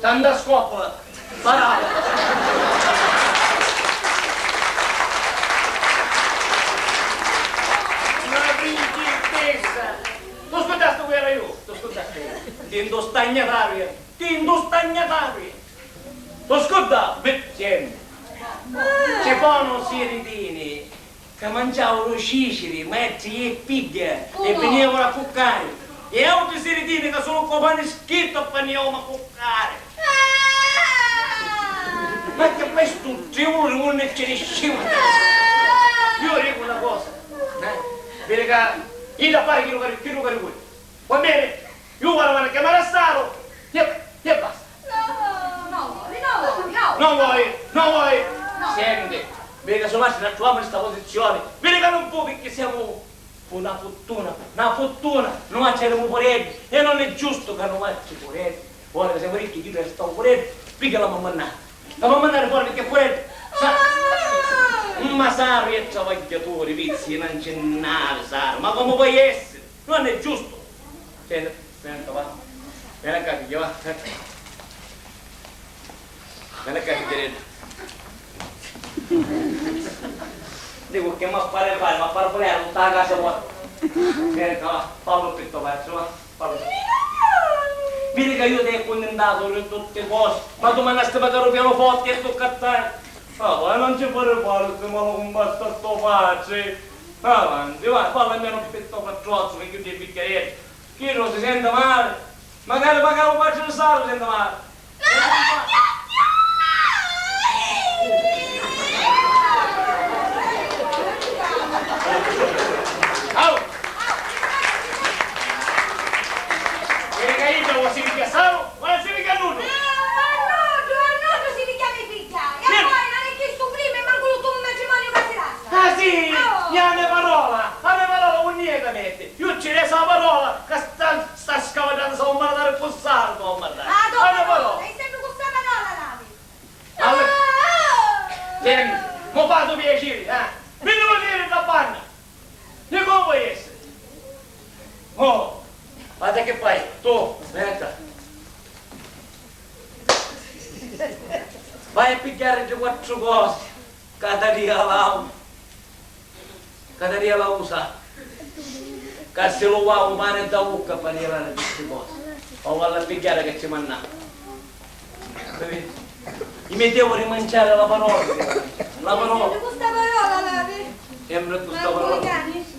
tanta scoppola, parata. Una principessa. Tu ascoltaste dove era io? Tu ascoltaste? Tinto stagnataria. Tu ascolta? Senti. C'è buono siridini che mangiavano ciceri, metti e piglie e venivano a cuccare. E altri siridini che sono come scritto venivano a cuccare. Ma che questo giuro non ne ce ne scima. Io dico una cosa. Vedi che io da fare chi lo cari voi. Va bene? Io vado a chiamare a Staro e basta. Non vuoi. Senti, vedi che sono ci troviamo in questa posizione. Vedi che non può perché siamo una fortuna. Non c'erano poretti e non è giusto che non c'è poretti. Ora che siamo ricchi, io restavo poretti, perché la mamma fuori perché poretti. Ma Saro e travagliatori, vizi, non c'è nada, Saro. Ma come puoi essere? Non è giusto. Senta, va. Vieni a figlia, va. Vieni a figliarella. Dico che mi appare volere tutta la casa vuota. Vieni qua, va. Fallo pitto verso, va. Fallo. Vedi che io ti ho condannato per tutte le cose. Ma tu mi hai pagato pianoforte e sto cattare. Ah, non ci puoi fare se me lo basta sto facile. Avanti, vai, fallo almeno un petto quattrozzo che io ti picchiere. Chi non si sente male? Magari un faccio di sale si sente male. Oh! Vieni che io devo si picchia salo, ma non si picchia nudo. Annuto si richiama i figli. E poi non è che sto prima e manco tutto un matrimonio che si lascia. Ah sì, la mia parola non niente mette. Io ci reso la parola che sta scavalcando, stavo mandando il fossaro, stavo mandando. La mia parola. È sempre questa parola, Lavi. Allora, senti, mi ho fatto piacere, Vieni a vedere da panna. Di come puoi essere? Oh, guarda che fai, tu, aspetta. Vai a pigliare giù 4 cose. Cataria la usa. Che se lo va un pane da bocca per arrivare a queste cose. O vado a pigliare che ci manna. Mi mettevo a rimanciare la parola. La parola. Sempre questa parola, Lavi. Sempre questa Ma parola. voi cani?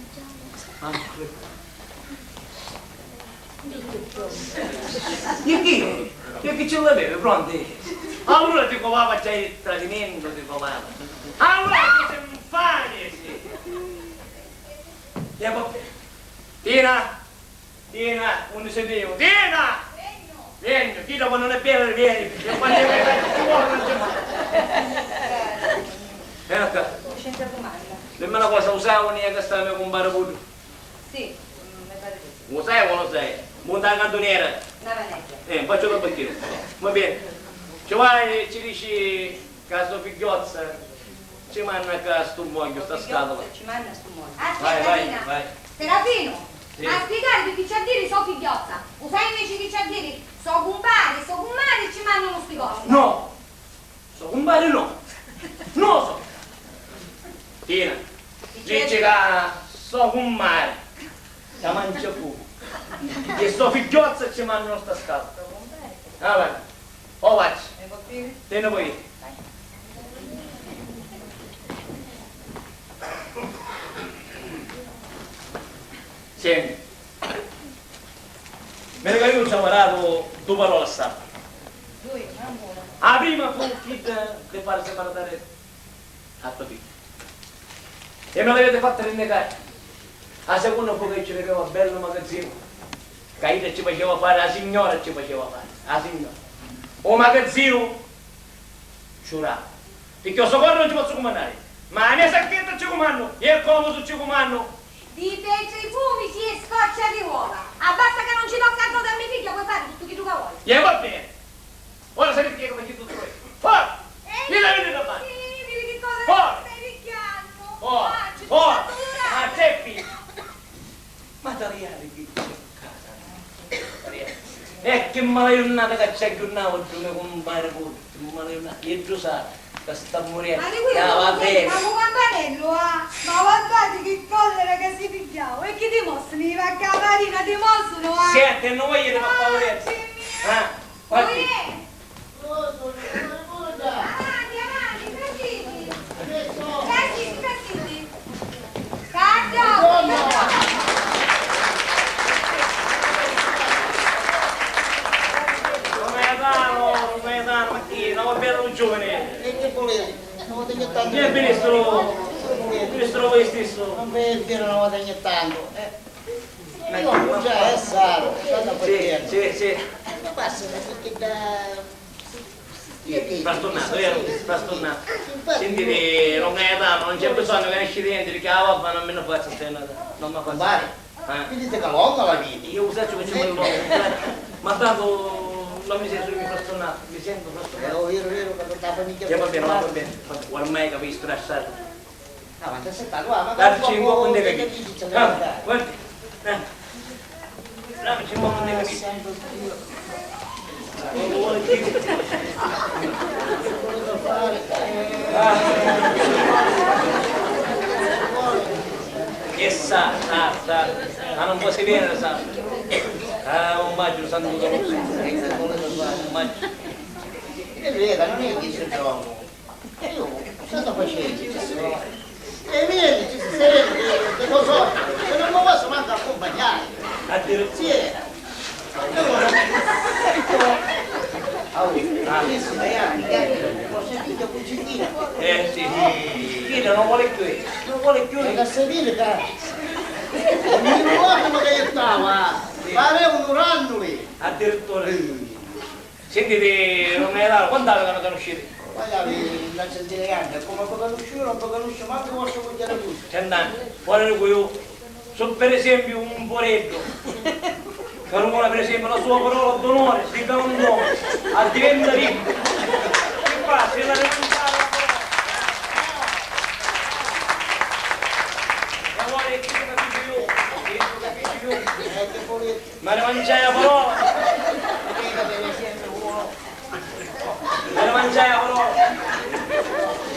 E chi? E chi ce l'aveva, pronti? Allora ti covava già il tradimento, ti covava. Allora ti sei un fane, sì. Tina, non sei Dio. Tina! Vieni, chi dopo non è bene, vieni. E quando è fuori non c'è mai. Vieni qua. Senza domanda. Dimmi una cosa, usavo ne che sta mio compare pure? Sì, mi pare di sì. Lo sai o non lo sai? Monta la cantoniera. Una vaneggia. Faccio da bacchino. Va bene. Ci vai, ci dici che sto figliozza, ci manna che sto moglio, sta scatola. Ci manda sto modo. Aspetta, Vai. Serafino, Sì. a spiegare perché c'ha a dire so figliozza. Lo sai invece che c'ha a dire so compare e ci mandano sti cosi. No! So compare no! Non so! Tina, dice che so compare, che mangia fuoco. E sto figliozza ci mandano sta scatola. Ah, vai. Oh, vai. Te ne vuoi? Senti, me ne io ci ho imparato 2 parole a sapere. Lui, non buono. La prima fu chi ti pare separare a tua figlia. E me l'avete fatta rinnegare. La seconda fu che ci vedeva bello magazzino. Che io ci faceva fare, la signora ci faceva fare. La signora. O magazzino, giuravo. Perché io socorro non ci posso comandare. Ma la mia sacchetta ci comando, e il comodo ci comando. Di petri fumi si è scoccia di uova. Basta che non ci tocca a da mia figlia, puoi fare tutto che tu vuoi. E va bene. Ora sapete come ti tutto questo. Fuori! Chi la vedi da fare? Sì, vedi che cosa Fuori! stai picchiando. Fuori! Ma Teppi! Ma Dariani che c'è a casa? E che malayunata che c'è più una volta come compare pure, malayunata, io giù sa, che sta morendo, Ma di quello va non bene. ma con campanello, ah! Ma guardate che collera che si pigliavo! E che dimostrano? I vaccamarina dimostrano, ah! Senti, non voglio di fare paura. Ah, guarda. Avanti, avanti, presidi! Presidi, presidi! Cardio! Non è da ma chi? Non va bene un giovane. E che volete? Non vado ogni tanto. Chi è il ministro voi stesso? Non per dire non vado ogni tanto. Io già è sano, stanno a partire. Sì. Ma passa perché da... Frastornato, vero? Frastornato. Sentite, non è da, non c'è bisogno che esci dentro, che la papà non me ne faccia stare. Non mi faccia. Compare, quindi te calonga la vita. Io usato che ci vuole ma tanto non mi sento che frastornato, mi sento frastornato. Vero, che la famiglia... Va bene. Ormai capisco stressato. No, ma te sei stato, ma Darci un po' con dei capito. capiti. Guardi. Darci un po' con dei capiti. Non lo vuole più. Che sa, ma non può si viene, sa. Un maggio, santo un maggio. E veda, non è che ci trovo. Io, cosa facevo? E vieni, ci si serve, che lo so, se non mi posso manco accompagnare. Addirittura. Sì. Allora, adesso dai anni, forse figlio cucina. Sì. Fino non vuole più. Non vuole più. Da sedere, cara. Non mi ricordo che io stava, pareva un urannoli. Addirittura. Sentite, non è là, quando avevano conosciuto? Pagavi la sentire anche, come può conoscere, non può conoscere, ma che posso cucchiare tutto. 100 anni. Guarda io, sono per esempio un poretto. Che non vuole per esempio la sua parola d'onore, si dà un nome, a diventa ricco. Che fa? Se la rinunciare la parola. Ma vuole che tu capisci io, Che volete? ma ne mangiai la parola. Me ne mangiai la parola.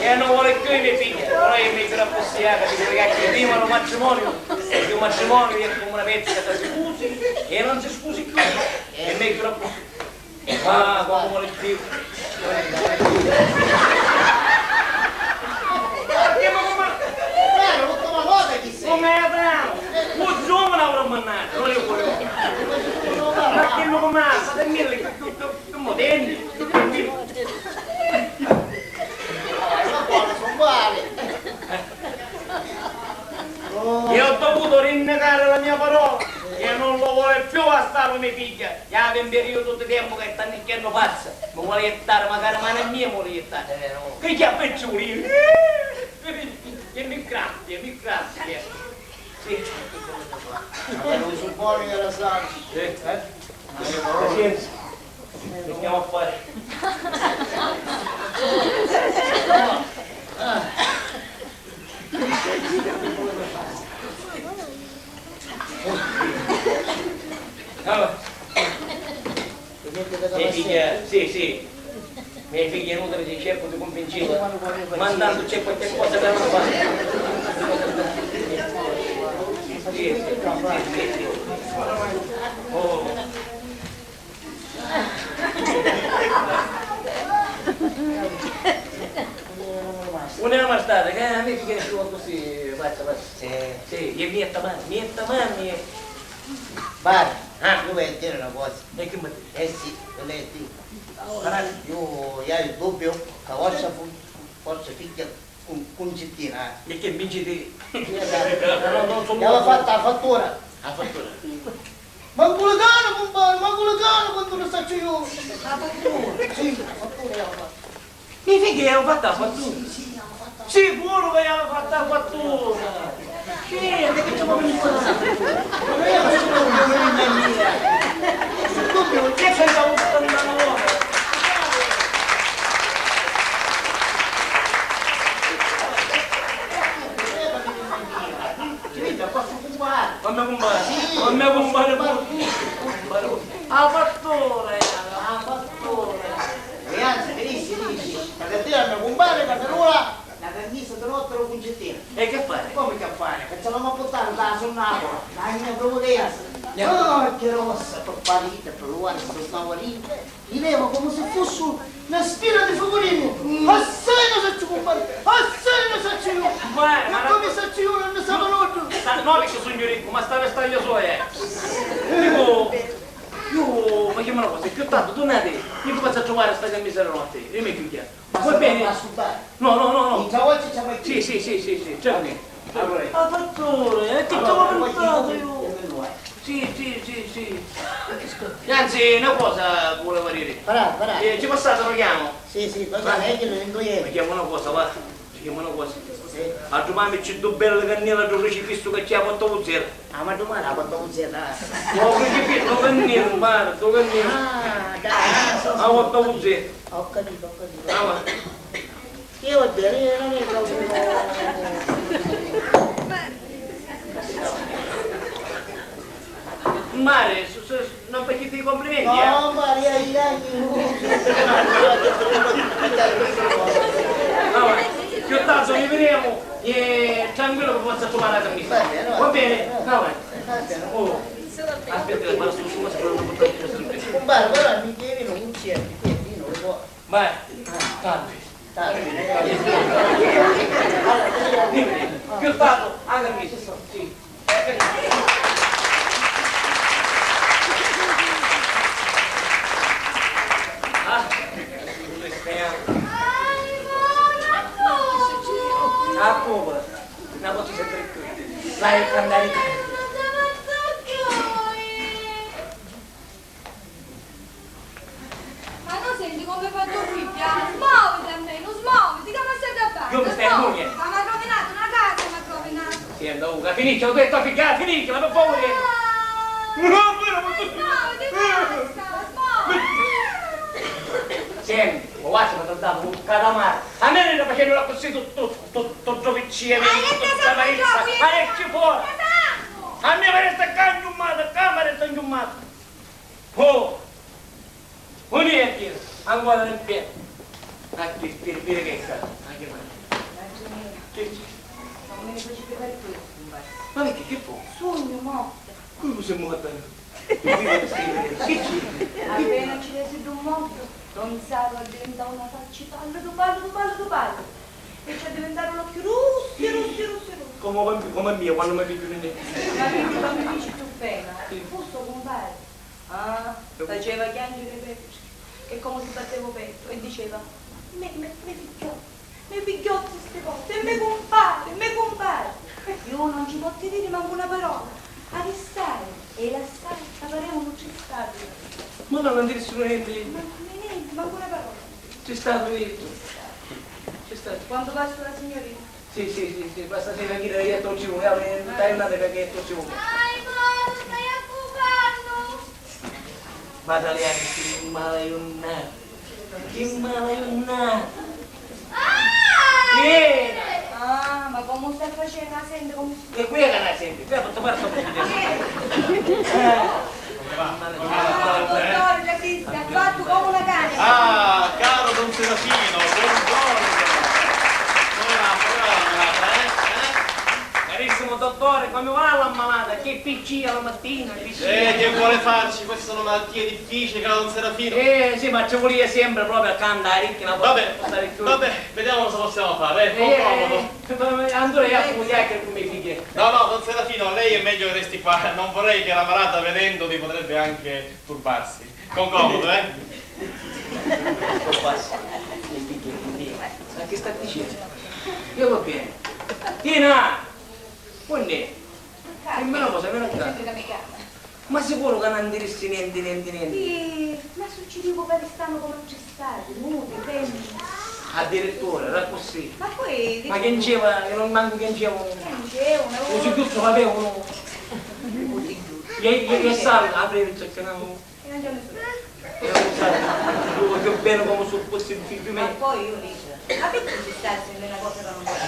E non vuole più i miei figli, però io mi sono appossiata, perché prima lo matrimonio, perché un matrimonio è come una pezza che si scusi e non si scusi più. E mi sono appossiata. Ah, come vuole più. Come è bravo? Un giovane avrò mannato, non io volevo. Ma che non come state mille, che moderni. Io ho dovuto rinnegare la mia parola e non lo vuole più a stare mia figlia. Ya in periodo di tempo che stanno nicchiando pazza. Mi vuole iettare, magari mano mia mi vuole iettare. Che chi ha peggiori? E mi grazie. Sì. Non si può era santo. Pazienza. Andiamo a fare. Allora. Mia figlia, sì. Mia figlia è inutile di cerco di convincerla, mandando c'è qualche cosa da non fare. Sì. Oh. Non era mai stata, che a me figlia è solo così, faccia. Sì, e mietta mani. Guarda, io voglio dire una cosa. E che mi Sì, lei ti. Io il dubbio che forse figlia con cittina. E che vinci di... Non so. L'aveva fatta la fattura. La fattura. Mangulicano, compare, mangulicano quando lo faccio io. La fattura? Sì, la fattura l'aveva fatta. Mi figlia aveva fatta la fattura? Sicuro che aveva fatta la fattura! Sì, che ci vuole fare? Non è la fattura mia. Il dubbio Che senza un 79? Come compare? La fattura! cittadina. E che fare? Come che fare? Facciamo a portare da sonnavola, la mia provvidenza. Oh, che rossa, per parita, per l'uomo, per stavolino. Li levo come se fosse una spina di favorino. Assai ne saccio compare, assai ne saccio io. Ma come saccio io non ne sa l'altro. No, perché sono ricco, ma sta io so, Dico, io, ma che me lo cosa, più tanto, tornate, io ti faccio trovare sta miseria notte, io mi chiudo. Va bene? No. In cavolci c'è mai Sì, certo. Allora, dottore, che allora, t'ho pensato io? Sì. Anzi, una cosa volevo dire. Parà. Ci passate, lo chiamo? Sì, va bene, che lo vengo Mi ieri. chiamo una cosa, va. Ci chiamo una cosa. A domani c'è due belle cannelle del crocifisso che ci ha fatto un zero. Ah, ma domani ha fatto un zero. No, crocifisso, due cannelle, guarda, due cannelle. Ah, dai, Ha fatto un zero. ho capito. Ah, ma. Io va bene, io non è proprio... Mare, non perché ti complimenti, No, Maria, gli anni... Allora, più tardi ne vedremo e tranquillo che possa trovare la mia. Va bene? Oh, aspetta, ma su cosa non potrò più. Compare, però mi devi non c'è, quindi non lo può. Vai, tardi. Più tardi, anche qui, sì. Ah, come? Una volta sempre qui. Vai a andare qui. Ma non senti come fa tu qui, piano? Smuoviti almeno, smuoviti, come stai da fare? Io mi stai a moglie. Ma mi ha rovinato una casa, mi ha rovinato. Sì, Uga, finisce, ho detto finisce, per favore. Smuoviti, basta, smuoviti. Senti, ma guarda, mi ha dato un calamare. A me non facendo così tutto gioviccino, tutta marizza. Ma esci fuori. A me mi resta cangiumato. Oh, un niente, ancora nel piede. Anche spiri che sta, anche mai. Che c'è? Non me ne faccio più per questo, Ma perché che fu? sogno morto. Come sei morta? Che c'è? Appena ci resi d'un morto, non stava diventare una faccetta, tu ballo. E c'è diventato un occhio rossi. Come mio, quando mi più niente. Ma quindi mi dici tu bene, fusto compare. Ah, faceva piangere le pepe, e come si batteva petto, e diceva, mi pigliotti queste cose, e mi compare. Io non ci posso dire manco una parola, a restare, e la pareva non c'è stato. Ma non dire niente. Niente, manco una parola. C'è stato detto. C'è stato. Quando passa la signorina? Sì, basta se venire da dietro ci vuole, dai una perché dietro ci vuole. Dai, ma stai affogando. Vada lì che malayunna. Che malayunna. Vieni! Ah, ma come stai facendo? La sente come si... E qui è che la senti, qui ha fatto parte un po' Dottore, la vista, ha fatto come una cane. Ah, caro Don Serafino, buongiorno. Carissimo dottore, come va l'ammalata? Che PC alla mattina? Che vuole farci? Queste sono malattie difficili, caro Don Serafino. Sì, ma ci voleva sempre proprio a cantare ricchi una volta. Vabbè, vediamo cosa possiamo fare, comodo. Andrei a studiare come figlie. No, Don Serafino, lei è meglio che resti qua. Non vorrei che la malata vedendo ti potrebbe anche turbarsi. Con comodo, Turbarsi. Le figlie. Ma che sta dicendo? Io va bene. Tina! Buonè. Dimmi una cosa, vieni qua. Ma sicuro che non diresti niente. Sì, ma succedivo per stanno come non c'è stato, nudi, belli. Addirittura, era così. Ma poi... Ma che diceva, che non manco che diceva un... un giudizio aveva uno... Gli salve, aprire il ceccano... E non c'è nessuno. Che bene come se fosse il figlio Ma mio. poi io dico, ma perché si sta dicendo una cosa che non vuole?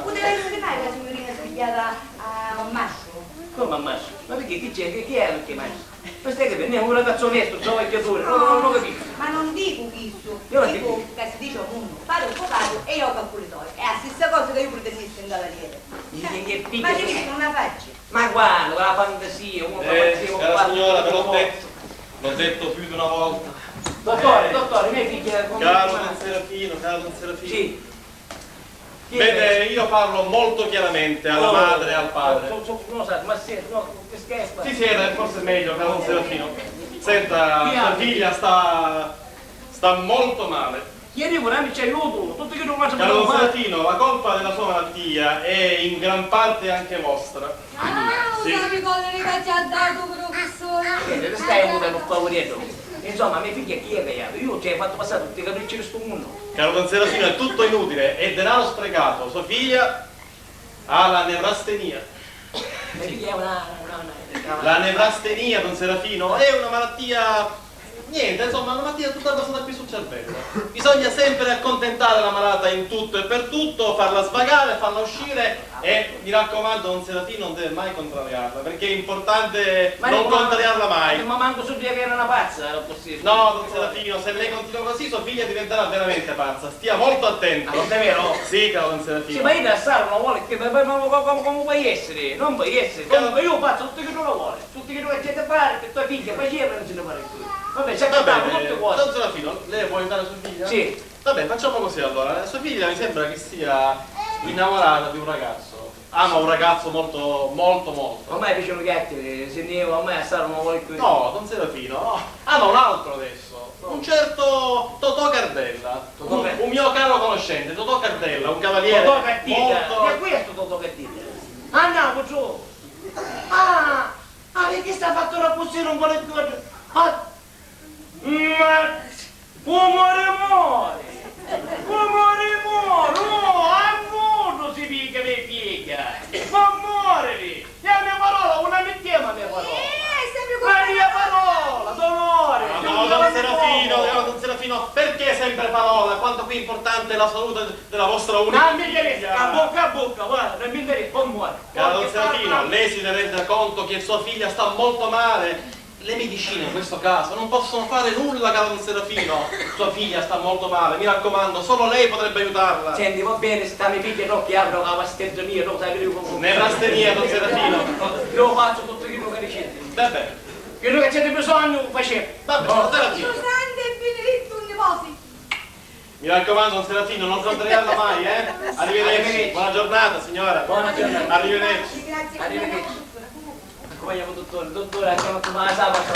Poteva essere mai la signorina spigliata a un maschio? Come ammazzo? Ma perché chi c'è? Chi è perché maschio? Ma stai capendo? È un ragazzo onesto, giovane, non lo capisco. Ma non dico chi su, Io lo dico che si dice uno, fare un po' e io ho calcolatori. E la stessa cosa che io pretendessi in galleria. Ma che dici, non la faccio? Ma guarda, con la fantasia, uno fantasia, Cara signora, ve l'ho detto più di una volta. Dottore, mia figlia... Caro Don Serafino. Sì. Vede, io parlo molto chiaramente alla madre e al padre. Non so, ma sì, no, che scherzo. Si siede, forse è meglio, caro Don Serafino. Senta, sua figlia sta molto male. Ieri vorrei ci aiuto, tutto che non faccio Caro Don Serafino, la colpa della sua malattia è in gran parte anche vostra. Ah, Sì. usavi collere che ci ha dato, professore. Stai un po' favorito. Insomma, mia figlia chi è che io ci hai fatto passare tutti i capricci di sto mondo. Caro Don Serafino, è tutto inutile, è denaro sprecato. Sua figlia ha la nevrastenia. Mia figlia è una... La nevrastenia, Don Serafino, è una malattia... Niente, insomma, una malattia tutta basata qui sul cervello. Bisogna sempre accontentare la malata in tutto e per tutto, farla svagare, farla uscire e mi raccomando, Don Serafino non deve mai contrariarla, perché è importante non contrariarla mai. Ma manco su di che era una pazza, era possibile. No, Don Serafino, se lei continua così, sua figlia diventerà veramente pazza. Stia molto attento. Non è vero? Sì, caro Don Serafino. Sì, ma io da Sara non vuole che... come puoi essere? Non puoi essere. Comunque io faccio tutto che non lo vuole. Tutto che non c'è da fare, che tua figlia faceva non ce ne fare più. Vabbè, c'è Va cantato bene, tutte cose. Don Serafino, lei vuole aiutare sua figlia? Sì. Vabbè, facciamo così allora. Sua figlia mi sembra che sia innamorata di un ragazzo. Ama un ragazzo molto. Ormai facciamo chiacchiere, se ne va, ormai a Sara non vuole più. No, Don Serafino, no. Ama un altro adesso. Un certo Totò Cardella. Un mio caro conoscente, Totò Cardella, un cavaliere Totò Cattita. molto... E questo Totò Cattita. Andiamo giù. Ah, che sta fatto la posizione un po' di più. Ah, ma muore, no, a modo si piega le piega, ma muore, e la mia parola, una mettiamo la mia parola, la mia parola, d'onore. No, Don Serafino, perché sempre parola? Quanto qui è importante la salute della vostra unica Non mi interessa, a bocca, guarda, non mi interessa, non muore. Caro Don Serafino, lei si ne rende conto che sua figlia sta molto male? Le medicine in questo caso non possono fare nulla, caro Don Serafino. Sua figlia sta molto male, mi raccomando, solo lei potrebbe aiutarla. Senti, va bene, se sta mia figlia no, che apro la pasteggia mia, no, sai che io con Nevrastenia, Don Serafino. Io faccio tutto quello che ricette. Vabbè, Quello che c'è bisogno, facevo. vabbè, Don Serafino. Scusate, benedetto un nipote. Mi raccomando, Don Serafino, non contrariarla mai, eh? Arrivederci. Buona giornata, signora. Buona giornata. Arrivederci. Grazie. Arrivederci. Accompagniamo dottore, abbiamo fatto la sabato.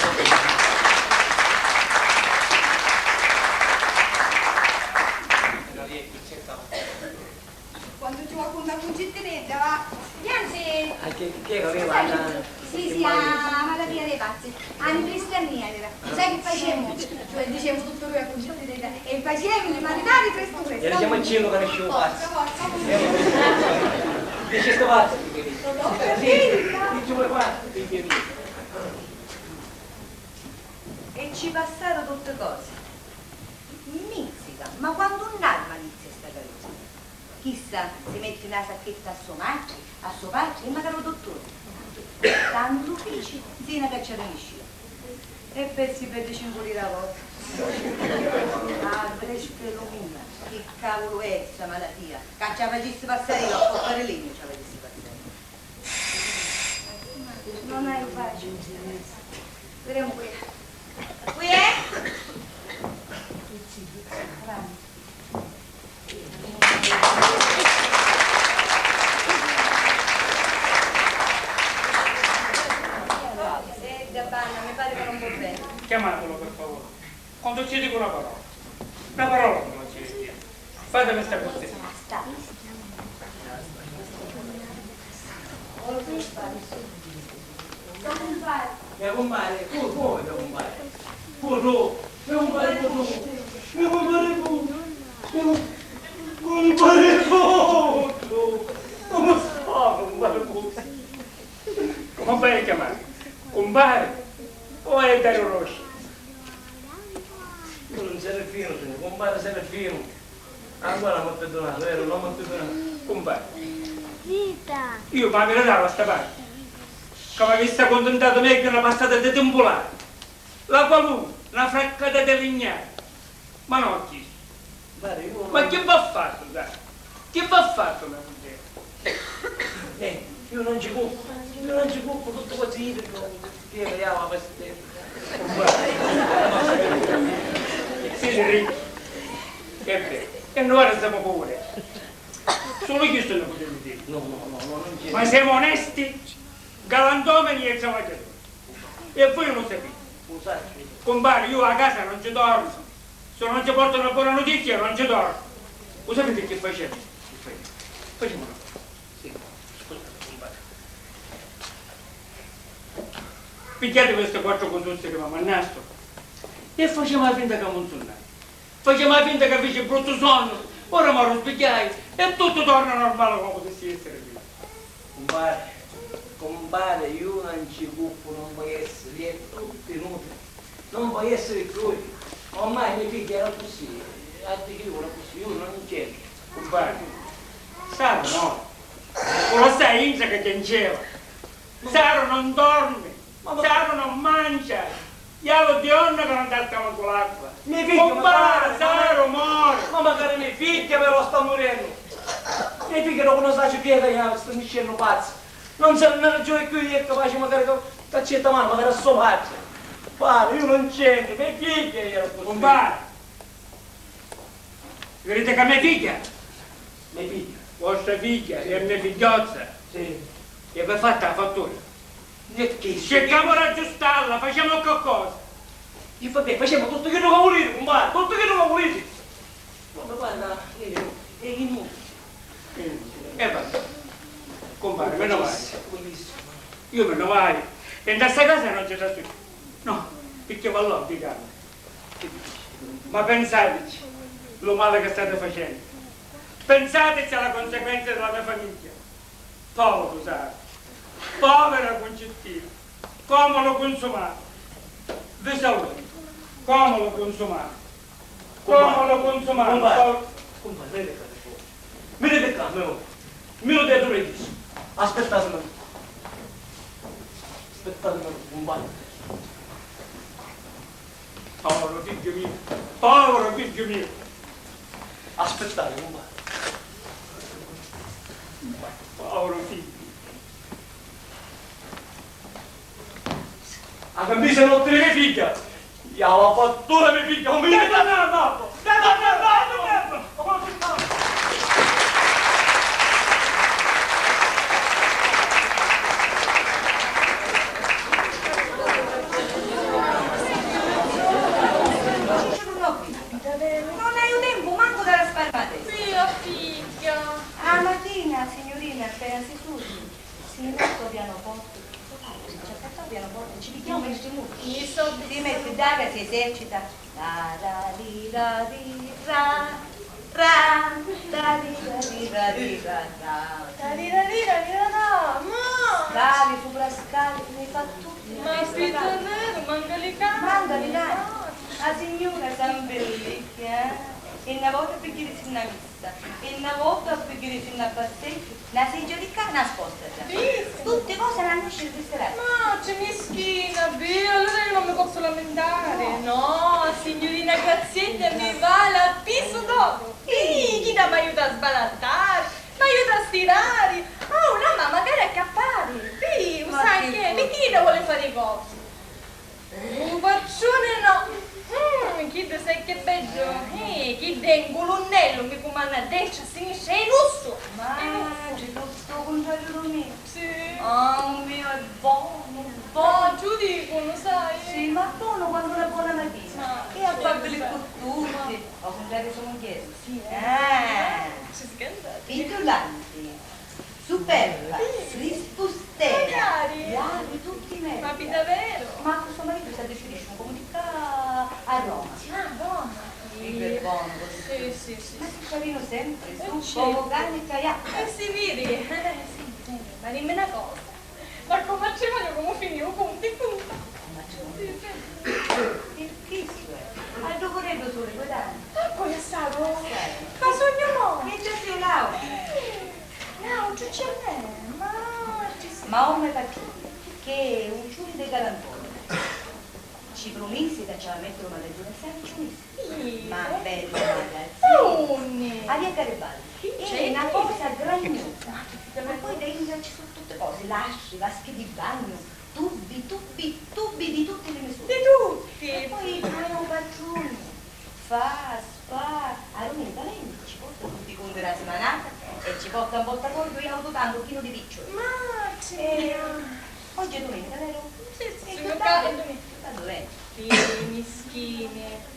Quando ci vuoi una concettinetta, va? Niente. Che aveva Sì, a malattia dei pazzi. Anipristamia era. Sai che facevamo? Cioè dicevamo tutto lui a concettinetta. E facevamo le maritali presto. E diciamo il cielo che ne scivo pazzo. Forza. Dice sto pazzo. Sì. Ci vuoi qua? Figlia mia. E ci passarono tutte cose. Mizzica, ma quando un'arma inizia sta carusa? Chissà, si mette una sacchetta a suo padre e magari il dottore. Tanto uffici, zina che c'è da uscire. E per si perde 5 lire a volta. Ah, Brespelomina, che cavolo è questa malattia? Che ci facessi passare io, a fare legno ci facessi passare. Non hai facile. Vediamo qui. Qui è? Banna, mi pare che non va bene. Chiamatelo per favore. Quando ci dico una parola non ci dico. Fate questa cortesia. Mia compare, come mia compare? Puro, mia compare puro, mia compare puro, compare puro, come fa compare puro? Come vai a chiamare? Compare o è Dario Rossi? Io non Serafino, compare Serafino. Ancora mi ha perdonato, vero? Non mi ha perdonato. Compare. Io mi avevo a sta parte. Come vi sta contentato me che una passata di temporale. La qualunque, una fraccata di legnare. Ma non chi? Ma che va a fare, scusate? Che va fatto la moglie? Io non ci compro tutto così, che vediamo la pastella. Siete ricchi. È vero. E noi ora siamo poveri. Solo io sto non potevo dire. No, non c'è. Ma siamo onesti, galantomani e ciavagliatori. E voi non sapete. Compare, io a casa non ci dormo. Se non ci porto una buona notizia non ci dormo. Lo sapete che facevo? Facciamo una cosa. Sì, scusate, compare. Pigliate queste 4 consulze che mi hanno mannato e facciamo la finta che non sono nato. Facciamo la finta che fece brutto sonno, ora mi rospigliai e tutto torna normale come potessi essere prima. Compare, io non ci occupo, non voglio essere, è tutto inutile. Non voglio essere crudo. Ormai mia figlia era così, io non c'entro. Compare, Saro no, lo sai Inza che piangeva. Saro non dorme, Saro non mangia, io lo dionno che non dà con l'acqua. Mia figlia, compare, Saro muore. Ma magari mia figlia però sta morendo. Mia figlia non conosce piede, sto dicendo pazzo. Non c'è una ragione più io è capace magari che caccetta mano, magari a suo faccia. Padre, io non c'entro, mia figlia era così. Compare, vedete che mia figlia? Mia figlia? Vostra figlia, è mia figliozza. Sì. E vi fatta la fattura. Cerchiamo di aggiustarla, facciamo qualcosa. E vabbè, facciamo tutto che non va volete, compare, tutto che non va volete. Ma guarda, è inutile. E vabbè. Compare, me ne vai. Io me ne vai. E in questa casa non c'è da studiare. No, perché va là, piccato. Ma pensateci, lo male che state facendo. Pensateci alla conseguenza della mia famiglia. Povero Saro, povera concettina, come lo consumate? Vi saluto, come lo consumate? Come lo consumate? Compare, vedete fuori. Vedete qua, me lo detto registro. Aspettatemi. Compare. Povero figlio mio, aspettate, compare. Povero figlio. A cambiare non te ne figlia. Io ho fatto la mia figlia, non mi viene da no. Non hai tempo manco dalla spalmata. Mia figlia. Ah, mattina, signorina, appena si studi, si mette piano forte. Piano forte, ci picchiamo per questi muri. Si mette d'aria, si esercita. La la di la di ra ra la di la di la di ra ra. Scali sopra scali, ne fa tutti. Ma pitonero, manca le cani. Manda di là. La signora San Bellicchi, e una volta per dire una messa, e una volta per dire una passeggio, una sedia di cane nascosta già. Tutte cose non hanno scelto di serata. Ma c'è mischina, beh, allora io non mi posso lamentare. No, signorina Grazietta mi va l'appiso dopo. Chi mi aiuta a sbarattare, mi aiuta a stirare. Oh, una mamma che è cappare. Sì, sai che? Chi vuole fare i cosi? Un baccione no. Chi sai che bello? Chi è un colonnello che comanda a destra, a sinistra, è lusso. Mangi tutto contrario mio. Sì. Oh mio, è buono, Oh, giù dicono, sai? Sì, ma buono quando una buona mattina. E a farveli con tutti. Ma- Ho contrario sono chiesto. Sì. Si scandate. Vincolanti, superla, rispustera, Magari. bravi tutti meglio. Ma davvero? Ma questo marito sta decidendo come di qua a Roma. Ah, donna. Il buono così. Sì. Ma si carino sempre, su, certo. come cane e caiacca. Si vedi? Sì. Ma dimmi una cosa. Ma come facciamo come finire punti? Ma il chisso è. Al doporetto sole, guardate. Ah, poi è stato? Sai. Ma sogno mo? Che già si Laura. No, non c'è ma ci sta. Ma come partito? Che un giorno di galantone. Ci promisi che ci mettere una leggera sempre ci Sì. ma bello ragazzi. Unni. A via Garibaldi. E È una cosa grandiosa. Ma poi dentro ci sono tutte cose, lasci, vasche di bagno, tubi di tutte le misure. Di tutti! E poi fai un patrone. Fa, arumi talenti, ci porta tutti con la smanata e ci porta un portafoglio in autotanto pieno di piccioli. Ma c'è... Oggi è domenica, vero? Sì, Dov'è? mischini.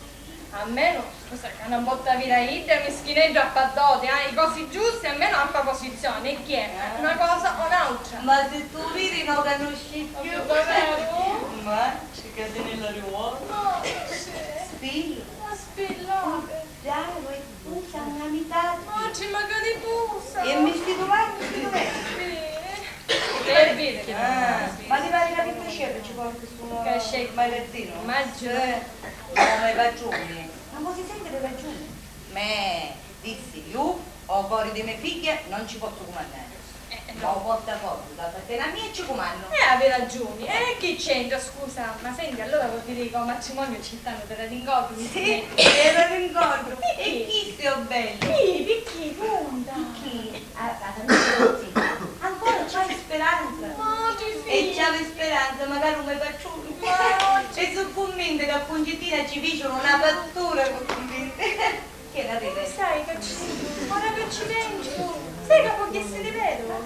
Almeno, scusa, che non botta via ide, mischineggia a paddote, i cosi giusti, almeno a fa posizione. E chi è? Una cosa o un'altra? Ma se tu vedi non conosci più, Davvero? ma ci cade nella ruota. No, c'è. Spillo. Ma spillate. Dai, vuoi puzza una mità? Ma ci manca di puzza. E mi sti domani, Per vivere che ma ti pare che piacere ci porti su Che scegli? magazzino? Maggiore. No, ma i ragioni. Non si sente le ragioni. Me, dissi io, ho cuore di mie figlie, non ci posso comandare. Ma ho portafoglio, da la mia e ci comando. Avevi ragione. E che c'entra, scusa? Ma senti, allora vuol dire che il matrimonio ci stanno per rincontri? Sì, era l'incontro. E chi sia bello? Perché? Punta. Chi? Ancora c'hai speranza. Ma ti E c'hai speranza, magari non mi faccio un e sono convinta che a Pungittina ci vicino una fattura con convinta. Che la vede? Sai che ci ora che ci penso. Sai che poi si rivedono?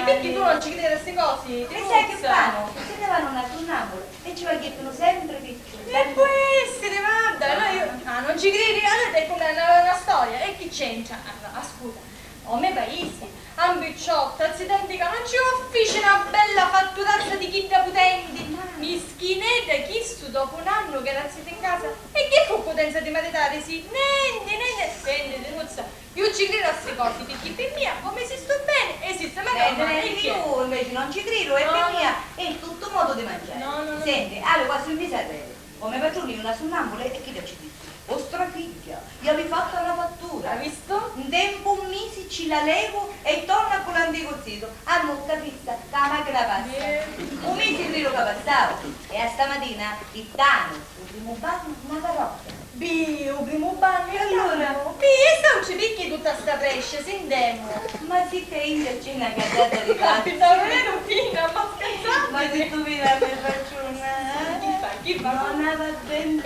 Perché tu non ci credi a queste cose? E sai che fanno? Se ne vanno a Napoli e ci vaghettano sempre piccioli. E può essere, guarda, allora io... Ah, non ci credi? Allora ti ecco una storia. E chi c'entra? Allora, ascolta, ho me paesi, ambicciotto, accidentica, non ci office una bella fatturazza di chi da potenti. Mischinete, chi su dopo un anno che era in casa? E che fu potenza di maritare? Sì, niente, denuzza. Io ci credo a queste cose, perché per mia, come si sto bene, esiste magari Io invece non ci credo, è per mia, è tutto modo di mangiare. No. Senti, allora quasi un mese arredo, come patroni una sonnambula e chi ci dice? Vostra figlia, gli avevi fatto una fattura. Hai visto? In tempo un mese ci la levo e torna con l'antico zito. A molta pista, che la macchina passa. Un mese credo che passavo. E a stamattina il Tano, il primo bagno, una carota. Il primo bagno, e allora? E stanci perché tutta sta pesce, sentiamo. Ma sì che io c'è una casata di pazzi. Davvero fina, ma scherzate? Ma se tu mi la faccio una... Chi fa? Non va bene.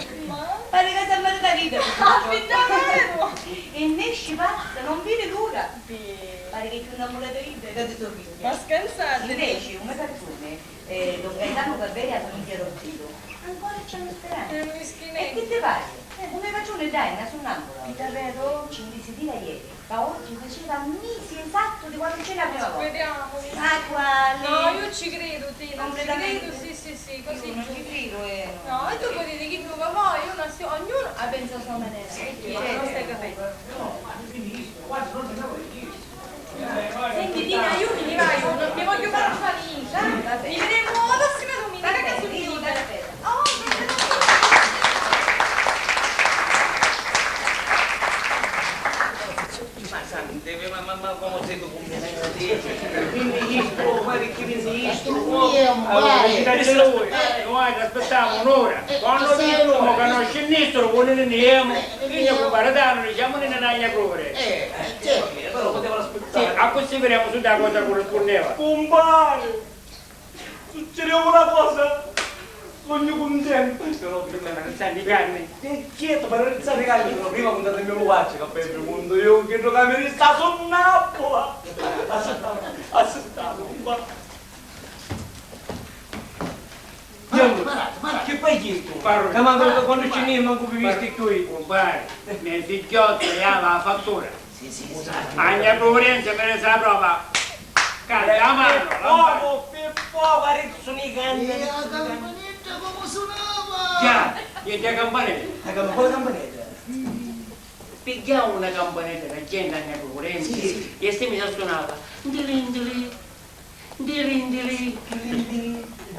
Pare che sembra da vita. Davvero? E ne ci passa, non vede l'ora. Pare che c'è una mulata vita che ti tua figlia. Ma scherzate? Invece, come persone, Don Gaetano Barberi a famiglia Rossito, ancora c'hanno speranza. E che te pare? Come ragione dai, una sonnambula. Davvero? Ci si dire ieri, ma oggi faceva un mese esatto di quando c'è la prima volta. Vediamo. Ma quale? No, io ci credo, Tina. Completamente? Sì, così. Io non ci credo, No, e tu puoi dire chi prova voi, ognuno ha pensato a sua maniera. Non stai capendo. Senti Tina, io mi vai, non mi voglio fare una famiglia. Mi vedremo la prossima domenica che sul libero. Ma come sei tu con me? Noi aspettiamo un'ora. Quando diciamo che non c'è nessuno, non ne andiamo. Quindi a Baradano diciamo che non hai cuore. Però potevano aspettare. Sì, a questo vedremo su da cosa corrispondeva. Compare! Succedeva una cosa! Sogno contento! Però prima Senti carne. quieto per realizzare i calli, però prima contate il mio guaccio che per il mondo io che giocavo di sta sonnambola! Aspettavo, che fai chiesto? Parlo. Che manco quando ci ne manco vi visti qui? Compare, nel figliotto gli ha la fattura. Sì. Agna Providenza per la prova. Cade la mano. Oh, Pippo, guarda, mi canti. E la campanetta come suonava? Già, io ti campanetta. Quale campanetta? Pigliamo una campanetta che gente Agna Providenza. E se mi suonava. Dilindili.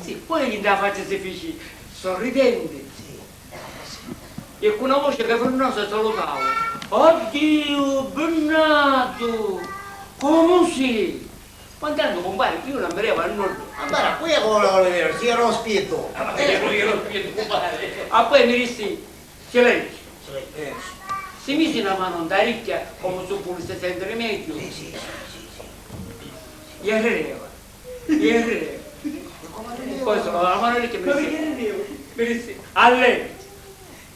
Sì, poi gli da faccia si fece sorridente. E con una voce che per noi si salutava. Oddio, bennato! Come si? Quando anche compare, io non mi revo al nord. Allora, qui è quello vero, si era lo spirito. A poi mi dissi, silenzio. si mise la mano da ricchia come se volesse sentire meglio. Sì. Gli arredeva. Poi sono la mano ricchia mi disse, a lei,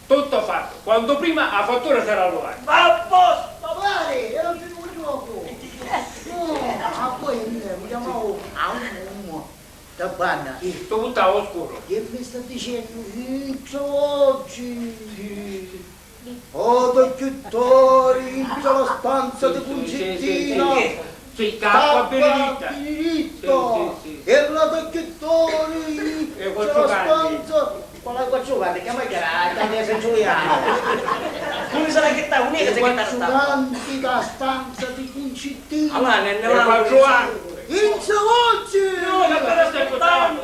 tutto fatto, quanto prima la fattura sarà allora. Va a posto! Papare, era più un gioco. No, poi mi chiamavo a uomo da banna. Sto buttavo oscuro. Che mi sta dicendo, oggi. Oh, dottori, inizia la stanza di Concettina. Sì, cappa benedetta. Benedetto. E la dottori, E inizia quattro la canti. stanza. Qual è quattro canti? Chiama che era, che se Giuliano. Come sarà che sta? Un'ega se che Quattro sta? canti da stanza di Concettina. Allora, E quattro anni. Inizia oggi. No, ma però stai ascoltando.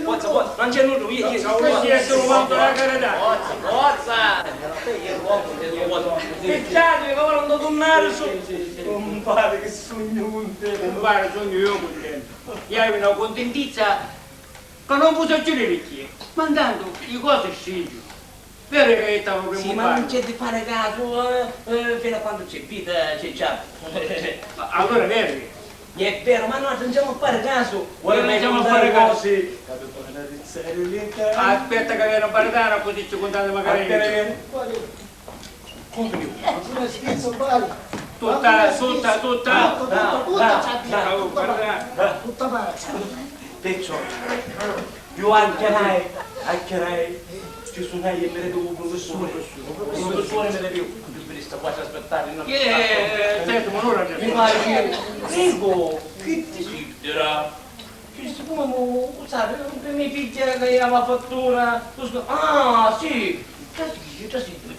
Forza. Non c'è nulla, io Questi essere umano della carità. Forza! Picciate, come non devo tornare su! Compare che sogno con te! Compare, sogno io con te. Io avevo una contentizza che non posso giudicare perché. Ma intanto le cose scegliono. Vero che stavo per Sì, ma non c'è di fare caso, fino a quando c'è vita, c'è ciao. Allora è vero. È vero, ma noi non andiamo a fare caso. Ora non andiamo a fare caso. Aspetta Aspetta che viene a paritare così ci contate magari. Una schizzo, pare. Tutta. Tutta pare. Perciò, io anche ci sono io e mi vedo un professore. Il professore mi deve più sta qua a aspettare. Senti, ma allora Mi pare, prego, che ti succederà? Che siccome sai, per mia figlia che ha la fattura, ah sì, già si mi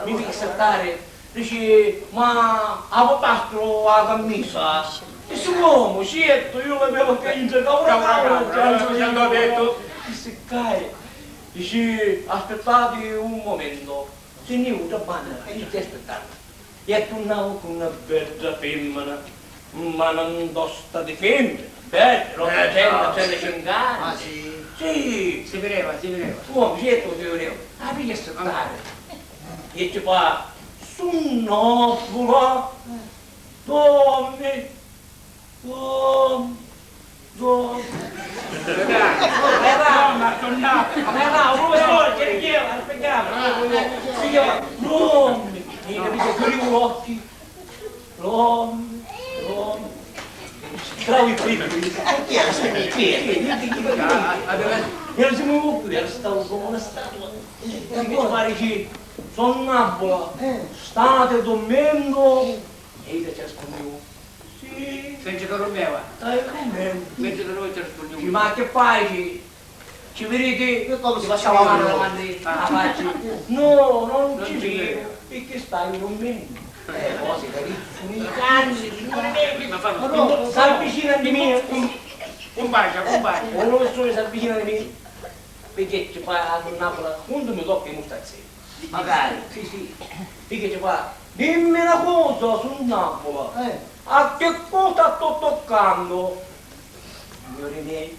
devi saltare, dice, ma a pastro la camicia, e su uomo, certo, io l'avevo capito, ci hanno detto. Disse, dice, aspettate un momento, se ne usa banana, e ti aspettare. E tornavo con una bella femmina, ma non dosta di femmina. C'è le cingane. Ah sì? Sì. Si vedeva. Uomo, certo si vedeva. Ah, devi aspettare. E ci fa, sonnobola, dormi. Ma tornato. Professore, che richiama, aspettiamo. Si chiama, dormi. E capito, chiudi gli occhi. Dormi. Bravo i primi. Chi era? Io si muovo pure, stavo come una statua. E che pare che sonnambula, state dormendo. E io ci ascolto. Sì. Senti che dormeva. Stai dormendo. Mentre noi ci ascoltiamo. Ma che fai? Ci vedete? Che come Si si facciamo la chiama? mano davanti alla faccia. No, non ci vedo. Perché stai dormendo? Cose carissime, i cani, Ma fanno. si avvicina di me. Compagna. Un professore si avvicina di me. Perché ci fa a Napoli, quando mi tocca i mustazzi. Magari. Sì. Perché ci fa, dimmi una cosa su Napoli. A che cosa sto toccando? Signori miei,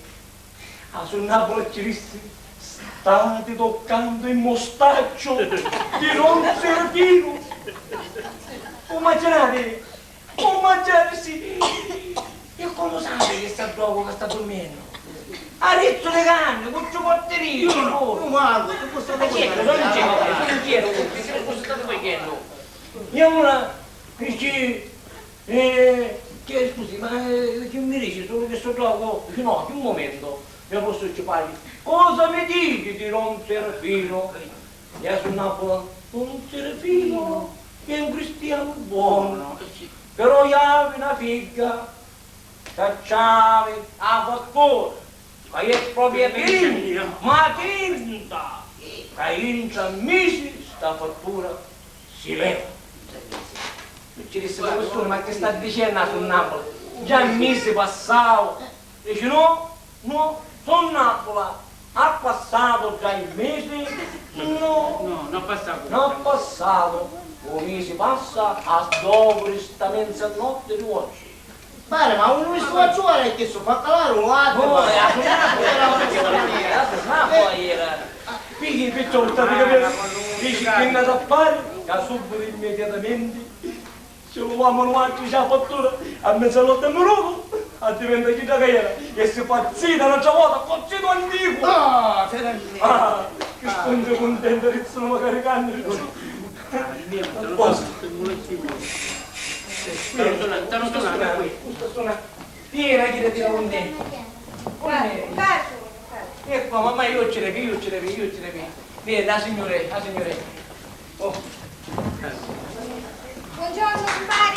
a su Napoli ci disse, state toccando il mostaccio di Don Serafino. Immaginate, sì. E come sapete che sta dopo che sta dormendo? Ha detto le canne, con il porterino. Non guardo, che questo Ma chi è? Non chiedo, perché cosa state voi chiedendo? Io una dici, che scusi, ma che mi dici solo che sto dopo? Dice no, un momento, mi posso sciupare. Cosa mi dici di Don Serafino? E su Napoli, Don Serafino è un cristiano buono, però aveva una figlia, cacciavi a fattura. Ma è proprio finta, ma finta! Che in 3 mesi sta fattura si leva. Ci disse la persona, ma che sta dicendo su Napoli? Già il mese passato. Dice no, sono Napoli. Ha passato già il mese? No, non passavo. non ha passato. Un mese passa, a dopo questa mezzanotte di oggi. Pare, ma un visto a giocare che so fa calare un latte. No, era Napoli era. Pigli il piccolo sta di capire. dici che è andato a fare, che subito immediatamente ce lo uomo altri c'è la fattura a mezzanotte minuto, a diventa chi da era e si fa zita un'altra volta, cozzito antico. Ah, finalmente. Ah, che sto contento che sono caricando. Stanno suonando qui. Vieni, chi ti tira con te. Caso. E qua, mamma, io ce le vi. Vieni, la signore. Oh. Buongiorno, compare.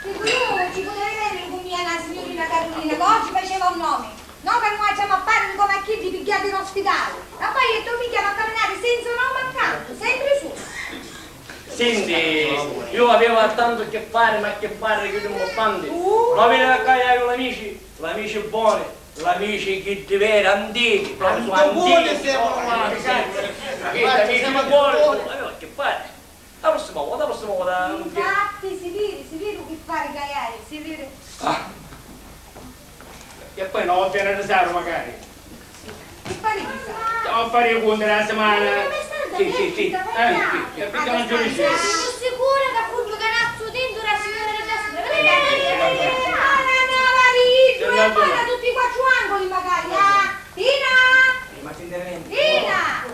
Dico, io ci potrei vedere con mia la signorina Carolina, che oggi faceva un nome. No, che non facciamo a fare come a chi di picchiati in ospedale. E poi io tu mi chiamo a camminare senza un nome accanto, sempre su. Senti, io avevo tanto a che fare, ma a che fare che non ho tanti. Non venire a cagliare con gli amici buoni, gli amici che ti veri, antichi, proprio su antichi. Che amici buoni, avevo a che fare. La prossima volta. Infatti, si vede che fare cagliare, si vede. E poi non va bene tesoro magari. Che fare chissà? Devo fare i conti la settimana. Sì. Perché non giudici? Sono sicura che appunto canazzo dentro la signora del destra. E poi da tutti i quattro angoli magari, Tina! Ma sinceramente. Tina!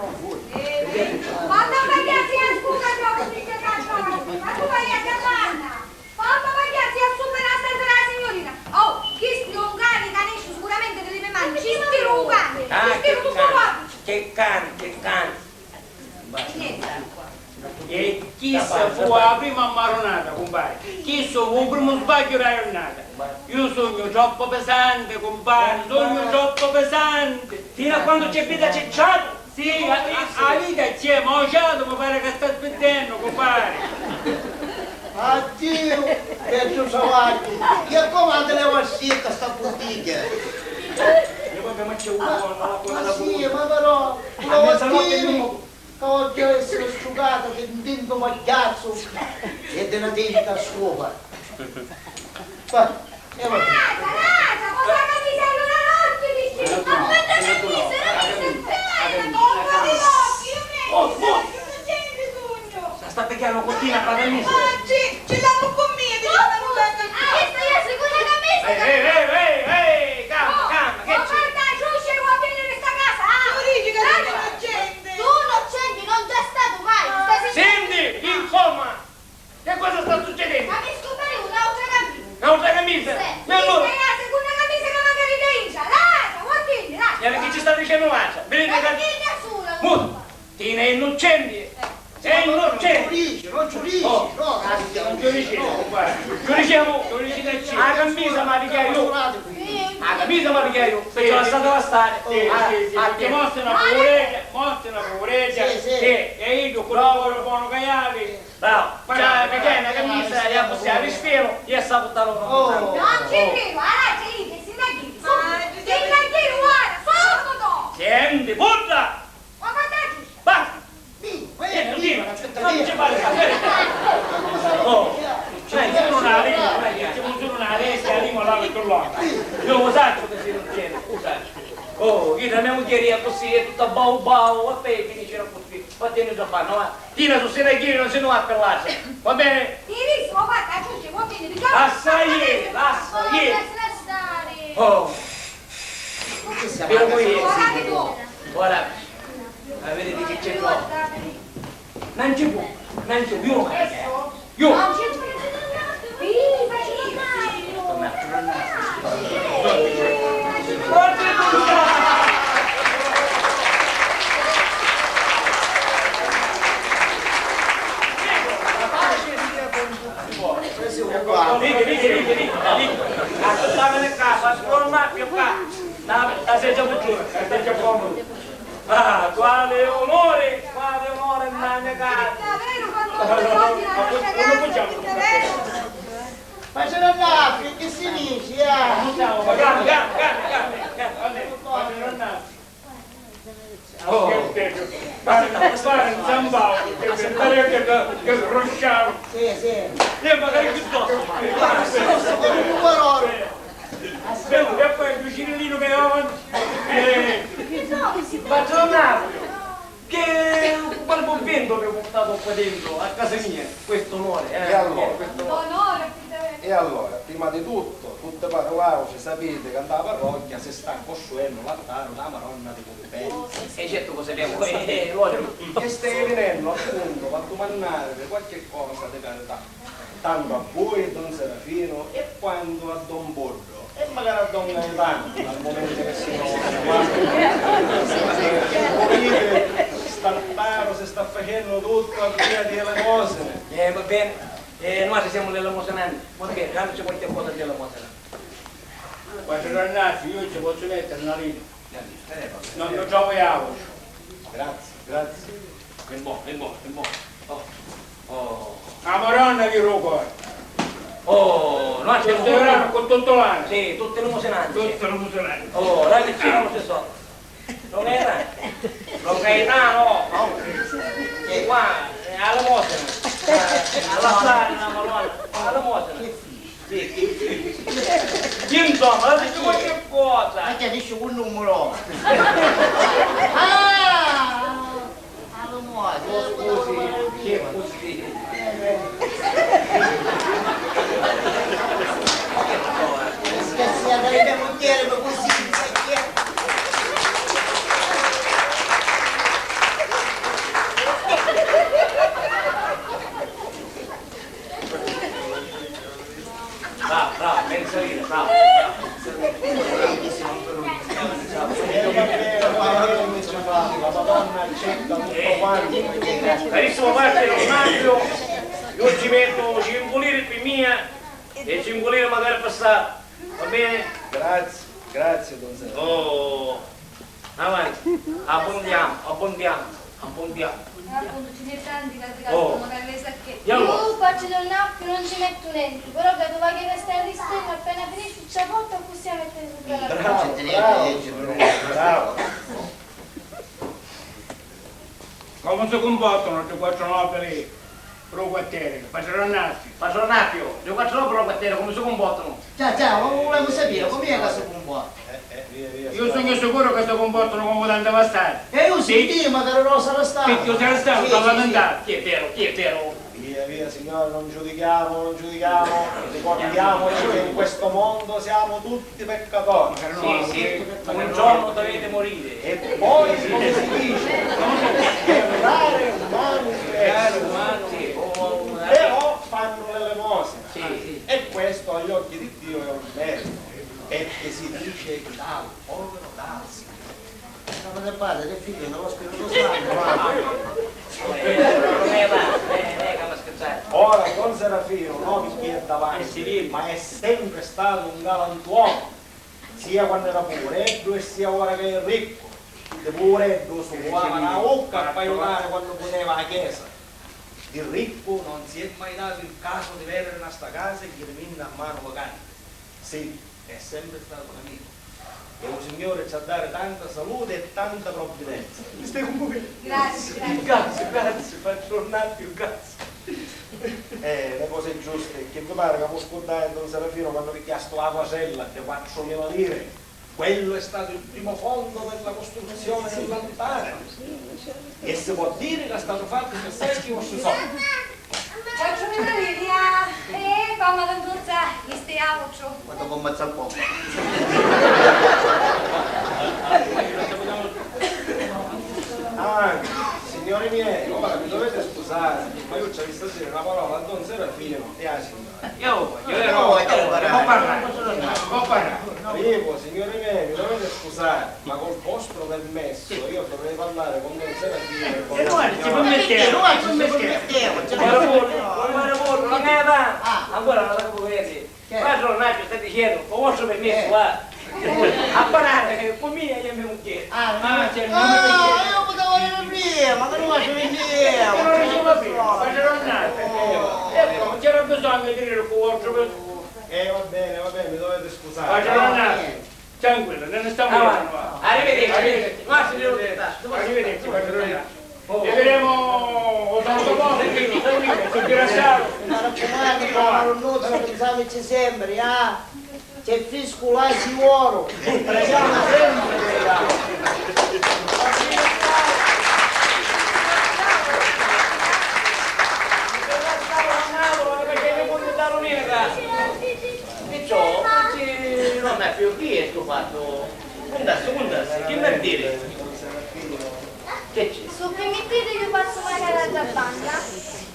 Quando ragazzi a scuola gioco di che caccione, ma tu vai a capanna! Quando ragazzi a superare la signorina! Oh, chi sti un cane canisce sicuramente delle mie mani, ci stiro un cane! Ci stiro tutto qua! Che cane! E chi fu la prima maronata, compare? Chi fu il primo sbaglio della giornata? Io sogno troppo pesante, compare, sogno troppo pesante. Fino a quando c'è vita cicciato? Sì, la vita c'è, ma ho giato, mi pare che sta aspettando, compare. Addio, Petro Savaggi. Che come te le vassetta sta bottiglia? E poi abbiamo c'è uno, Ma sì, ma però, la mattina, oggi essere asciugata che un dento magliazzo e della denta sopra. Va, e va. Raga, ma la camisa è una notte di stiro! Aspetta che mi Sta picchiando cottina per la misa. Ce l'hanno con me, Questa è la seconda camisa. Calma, che c'è? guarda, Giuscia vuoi venire in questa casa? Tu non c'entri, non c'è stato mai. Senti, insomma, che cosa sta succedendo? Ma mi scopare un'altra camisa. Un'altra camisa? Sì. E allora? È la seconda camisa che magari dencia, raga, vuoi dire, raga? E perché ci sta dicendo lascia? Vedete Ma che... chi nessuna? Muto! Tina è innocente! Sei innocente! Non giudici, Oh. no, Non giudici, guarda. Giudichiamo, la camisa ma picchia io! La camisa ma picchia io! Perché l'ha stata a stare. Sì, perché mostra una pure, Sì. e io quello buono cagliare. Bravo. Perché è una camisa, e possiamo rispero, Io sta buttando Non ci credo, raga, che si naghi, si naghi, guarda, sotto! Senti, porta! Ma guarda, Giuscia! Basta! Vieni, Non ci fare Io lo so che si non tiene, oh, chi la mia moglie così è tutta bau bau, e poi finisce così, ma tieni già fanno, ma Tina su sera ieri non si non va per l'arte, va bene? Tirissimo, guarda, Giuscia, vuoi venire, diciamo? Lascia ieri, Lascia stare. oh, devo ieri, Guardate tu! ora, vedete che c'è qua, non c'è più, io non capisco, io, Non ci credo! Viva, Vieni, ascoltami il capo, ascoltami il capo, la sei già buttata, sei già comodo. Ah, quale onore nella mia casa. davvero, quando non ti vogliono lasciare casa, davvero? Ma ce l'ha che si dice, Oh. Fare un zambao, che crociamo. Sì, sì. E magari piuttosto. Forse con un parole. E poi il cucinellino che ho. Faccio un Napoli. Che qual buon vento che ho portato qua dentro, a casa mia. Questo onore, E allora? questo onore. L'onore, Peter. E allora, prima di tutto, tutte parolacce, sapete che andava a parrocchia si sta costruendo l'altare la Madonna di Pompeii. E certo cosa abbiamo, voglio. E stai venendo appunto a domandare qualche cosa di carità, tanto a voi, Don Serafino, e quando a Don Borro, e magari a Don Gaetano, al momento che si Startaro si sta facendo tutto a via di elemosine. Va bene, noi siamo l'elemosinanti. Va bene, dammi qualche cosa di elemosina. Quando tornassi io ci posso mettere una linea. Non lo troviamo. Grazie. È buono. La Madonna di Rocco. Noi siamo Stevrano con tutto l'anno. Sì, tutte elemosinanti. Tutte le musulmane. Ragazzi, non lo so. Non era? Lo Gaetano, no? E qua, alla Mosena. All'altare, la Madonna. Alla Mosena. Sì. Insomma, dici qualche cosa. Ma che dice un numero? Alla moda. Scusi. Scherzi, andrebbe a dire, ma così, sai chi è? Bravo, ben salire, bravo. La Madonna accetta tutto quanto. Carissimo padre Mario, io ci metto 5 lire qui mia e 5 lire magari passato, va bene? Grazie, Don Serafino. Oh, avanti, abbondiamo. Appunto ce n'è tanti che Oh. magari le sacchette. E allora? Io faccio del nappio, non ci metto niente, però che tu vai che restare di stella appena finisci c'è porta possiamo mettere su quella Bravo. Come si comportano questi quattro nobili pro quartiere? Facciano nassi. Faccio un attimo, io faccio l'opera a quartiere, come si comportano? Ciao, volevo sapere come è che si comporta. Via. Io sono sicuro che si comportano come tanto bastardi. E io sì, ma che non sarà stato. Perché io sarà stato, stavo lamentando. Chi è vero? Via, signore, non giudichiamo. Ricordiamoci che in questo mondo siamo tutti peccatori. Sì, un giorno dovete morire. E poi, come si dice, errare umano Sì, però fanno l'elemosina. Sì. E questo agli occhi di Dio è un merito. E che si dice che dà al povero dà al Signore. Ma del padre, del figlio, non lo Spirito Santo. Ora Don Serafino non chi è davanti, ma è sempre stato un galantuomo, sia quando era poveretto e sia ora che è ricco. Il poveretto suonava la bocca a aiutare quando poteva la chiesa. Il ricco non si è mai dato il caso di vedere una sta casa e gli rimane a mano vacante. Sì, è sempre stato un amico. E un Signore ci ha dato tanta salute e tanta provvidenza. Mi stai con voi? Grazie. Grazie, faccio un attimo, grazie. Le cose giuste, che mi pare che mi scordai Don Serafino quando vi chiesto la quasella di 4.000 lire. Quello è stato il primo fondo per la costruzione dell'altare. E si può dire che è stato fatto per secchi o si sono. Faccio vedere via. Fammi d'anduzza, gli stiamo. Quando commazza il popolo. Signori miei, ora mi dovete scusare, ma io ci ho visto dire una parola a Don Serafino e a signora. Può parlare. Dico, signori miei, mi dovete scusare, ma col vostro permesso io dovrei parlare con Don Serafino e con Ancora non l'avevo vedere. Ma sono nato, stai dicendo, con vostro permesso, guarda. A parlare, con mia io mi chiedo. Io potevo venire via, ma che non faccio via. Non riuscivo più, faccio ecco, c'era bisogno di dire con vostro permesso. va bene, mi dovete scusare. Faccio andare. Tranquillo, non ne stiamo parlando. Arrivederci. Arrivederci, padrone. vedremo tanto cose che sul girassaro. Ma raccomando, non nozzo, pensavici sempre, ah? C'è fisco là si oro, preghiamo sempre. Perciò, non è più chi è sto fatto? Condasse, che mi dire? Che c'è? Se permettete io passo magari alla banda.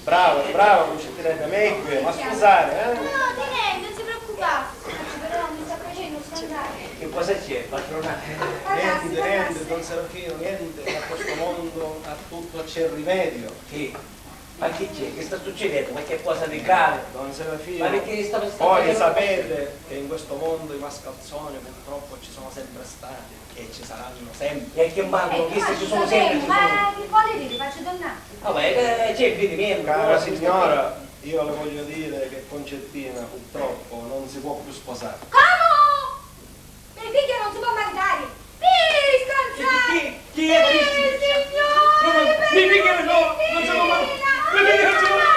Bravo, non ci tirerebbe meglio, ma scusate, No, tenente, non si preoccupate. Però mi sta facendo scandare. Che cosa c'è, patronale? Niente, Don Serafino, niente, a questo mondo a tutto c'è rimedio. Che? Ma che c'è? Che sta succedendo? Ma che cosa di grave? Don Serafino, Ma perché sta voi sapete che in questo mondo i mascalzoni purtroppo ci sono sempre stati e ci saranno sempre. E che manco, chi se ci sono sempre? Ma che vuole dire? Faccio donnare. Vabbè, c'è il vedimento. Cara signora, io le voglio dire che Concettina purtroppo non si può più sposare. Come? Le figlie non si può maritare. Scansare! Chi è? Signore! Mi figlia non sono mai. Mi figlia non sono mai.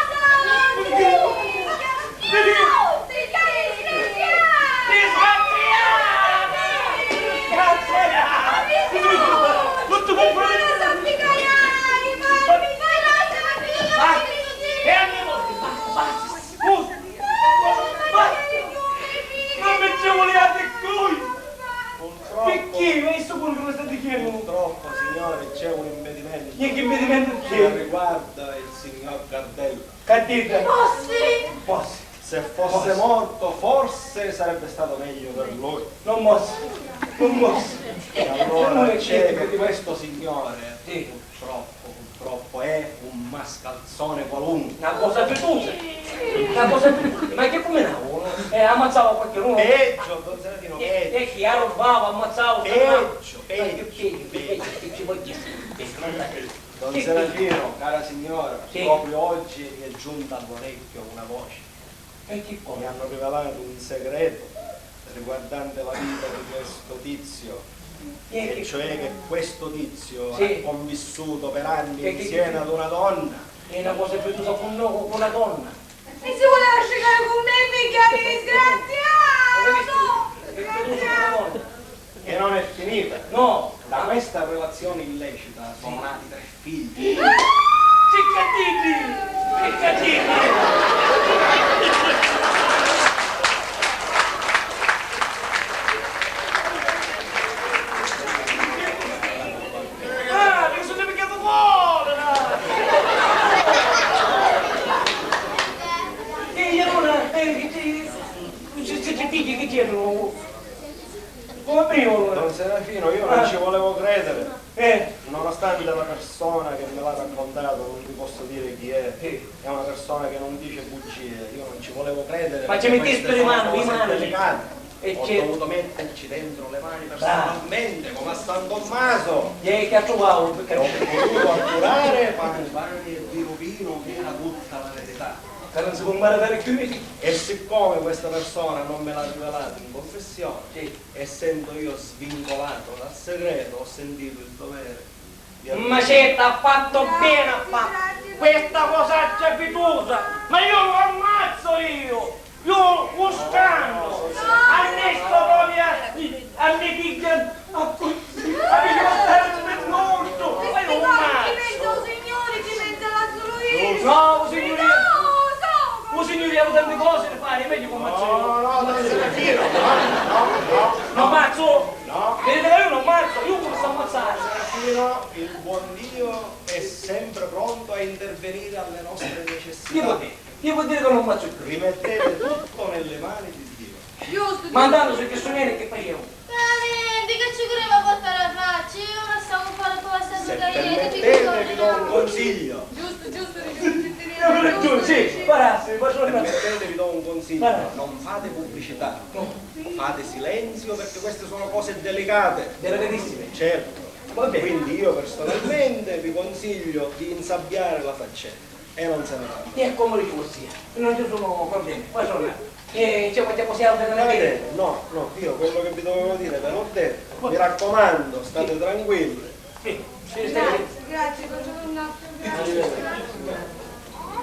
Purtroppo, signore, c'è un impedimento. Che impedimento Che c'è? riguarda il signor Cardello. Cadita. Posso? Se fosse morto, forse sarebbe stato meglio per lui. Non mosso. E allora Non c'è c'è. che questo signore, Sì. purtroppo è un mascalzone qualunque. Una cosa fetosa. Ma che come no? Ammazzava qualche uno. Peggio, Don Serafino, peggio. E chi arrobava, ammazzava. Peggio. Che ci voglio dire? Don Serafino, cara signora, Sì. proprio oggi mi è giunta all'orecchio una voce. E che Mi cosa? hanno rivelato un segreto riguardante la vita di questo tizio. E cioè che questo tizio Sì. ha convissuto per anni E che- insieme ad una donna. È una cosa fetosa con una donna. E si voleva scegare con me, mica disgraziato! E non è finita. No. Da questa relazione illecita sono nati 3 figli. Ciccadini! Ah, mi sono picchiato fuori! E allora, c'è figli che chiedono. Come prima allora? Don Serafino, io non ci volevo credere. Nonostante la persona che me l'ha raccontato, non vi posso dire chi è una persona che non dice bugie, io non ci volevo credere. Ma ci perché metteste queste le sono mani, cose le mani. delicate. E Ho c'è- dovuto metterci dentro le mani personalmente, come a San Tommaso. E che ha trovato? Ho potuto appurare pani e vino che era tutta la verità. Che non si può maritare più i figli. E siccome questa persona non me l'ha rivelato in confessione, Sì. essendo io svincolato dal segreto, ho sentito il dovere di Ma certo, ha fatto bene, ha fatto. Questa cosaccia fitosa, ma io lo ammazzo io! Io lo scando! Annesto proprio a mia figlia, a riportare per morto! Ma io lo ammazzo! Signore, ci mette la solo io! No, signoria! No, Oh, signoria, ho tante cose da fare, meglio che ammazzo io! No, non se ne tiro. No. Non ammazzo! No. Vedete che io non ammazzo, io posso ammazzare! Fino, il buon Dio è sempre pronto a intervenire alle nostre necessità. Io vuol dire che non ammazzo più. Rimettete tutto nelle mani di Dio. Giusto, Mandando su che suoniere che fai io. Veramente, che ci voleva portare la faccia? Io ora stavo a fare questa Se bucaietta, permettete vi do un consiglio. giusto, Sì, parassi, Permettete vi do un consiglio. Guarda. Non fate pubblicità. Fate silenzio perché queste sono cose delicate. delicatissime. Certo. Va bene. Quindi io personalmente vi consiglio di insabbiare la faccenda e non se ne va. E come dice sia, non ci sono problemi. Poi sono ci possiamo tenere Va bene. bene, no, io quello che vi dovevo dire ve l'ho detto. Mi raccomando, state tranquilli. Sì, Grazie, grazie, faccio un altro, grazie.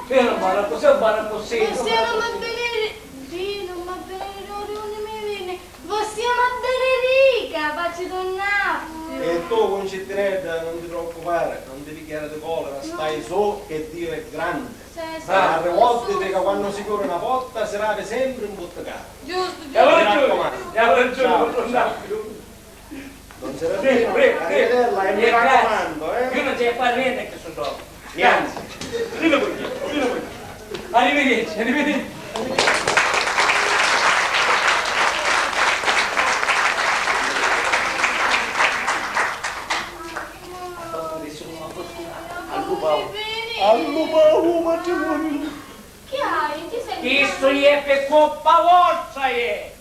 Io non vado così, non vado così. Possiamo mantenere... Sì, non va bene, non mi viene. Possiamo mantenere rica, faccio un attimo. E tu, concettinetta, non ti preoccupare, non ti picchiare di colera, stai su che Dio è grande. A volte che quando si chiude una porta si apre sempre un bottaccato. Giusto, E allora giusto. giù, raccomando. e allora giù, Ciao, non ciao. più. Non si raccomando, arrivederla e mi raccomando, Io non c'è fare niente che sono sopra. Niente. Arriva qui. Arrivederci, arrivederci. All'upavu, matrimonio. Che hai? Ti sei... Questo è per colpa vostra, è.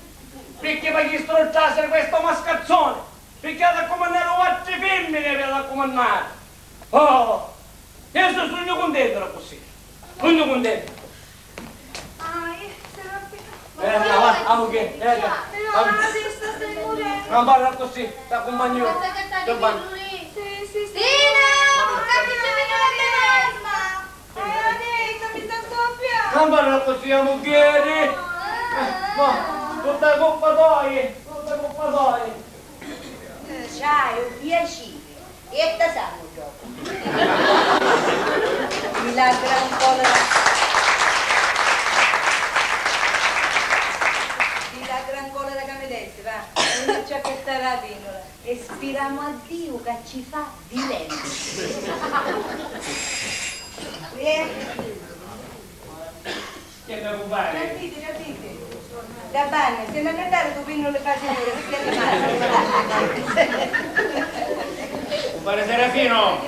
Perché per gli strocciassi questo mascazzone? Perché ha da comandare altre femmine per la comandare. Oh, io sono contento così. Sono contento. Non parla così, ti accompagno. Ti accompagno. Non parla così, amore. Ma, tutta colpa tua. C'hai un piacere e te sanno dopo. Mi la gran colera. Mi la gran colera che mi desse, va. Non c'è che stare la pinola. E spiriamo a Dio che ci fa di lento. Che devo fare? Capite. Da bene, se non andare tu pino le fasi pure, perché male. Compare Serafino!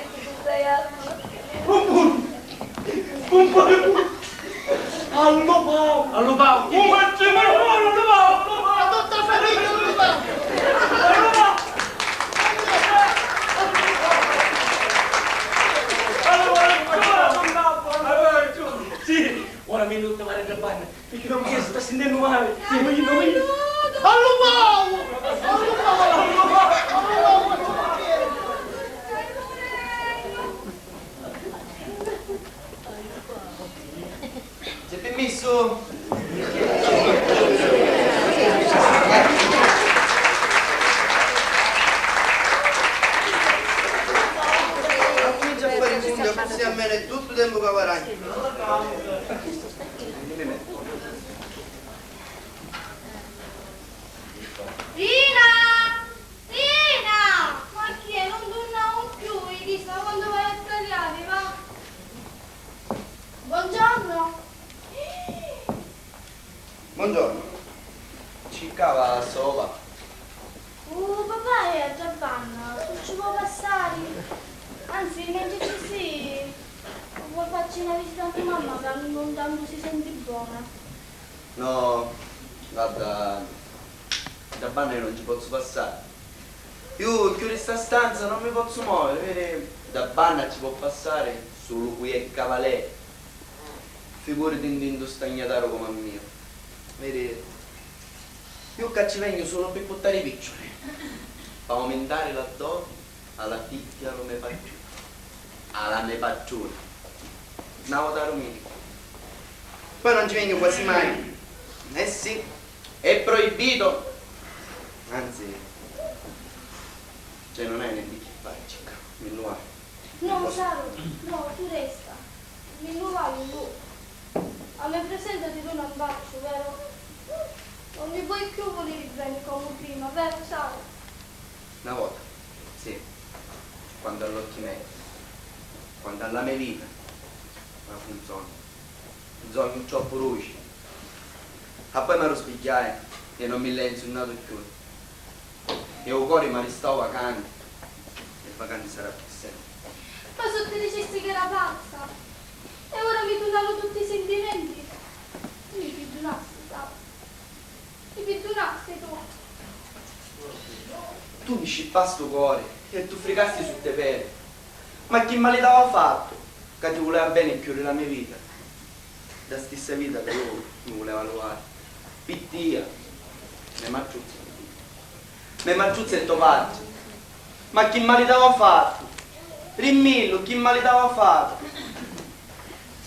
All'upavu. All'Upau! Sì, ora mi lutto male da bagno, perché non mi sta sentendo male. Sì, ma io non mi... C'è permesso? Ma comincia a fare i punti, così almeno è tutto il tempo che guadagni. Rina! Ma chi è? Non tornavo più, mi chissà quando vai a tagliare, va? Buongiorno! Buongiorno. Ci cava sopra. Papà è a Giovanna, non ci può passare? Anzi, mentre ci sì, vuoi farci una visita a tua mamma, che non tanto si sente buona. No, guarda, da banne non ci posso passare. Io chiudo questa stanza, non mi posso muovere, vedi? Da banna ci può passare solo qui è cavaliere. Figurati in dentro stagnataro come il mio. Vedi? Io che ci vengo solo per portare i piccioli. Per aumentare la dose alla picchia non mi faccio. Alla me faccio. Una volta rumini. Poi non ci vengo quasi mai. Eh sì, è proibito. Anzi, cioè non è neanche che fare, cica. Mi lo No, Saro, no, tu resta. Mi nuovi tu. A me presentati tu un bacio, vero? Non mi vuoi più volere bene come prima, vero Saro? Una volta, sì. Quando all'occhi miei, quando alla mia vita, ma funziona. Bisogna troppo luce. E poi mi ero spigliato e non mi l'ho insegnato più. E il cuore mi restava vacante. E vacante sarà per sempre. Ma se ti dicessi che era pazza e ora mi tornano tutti i sentimenti, mi perdonassi, Saro. Mi perdonassi tu. Tu mi scippasti sto cuore e tu fricasti su te pere. Ma che male t'aveva fatto? Che ti voleva bene chiudere la mia vita. La stessa vita che io mi voleva levare. Pittia, me maggiuzza e tovaggi. Ma che male t'aveva fatto? Rimmillo, chi male t'aveva fatto?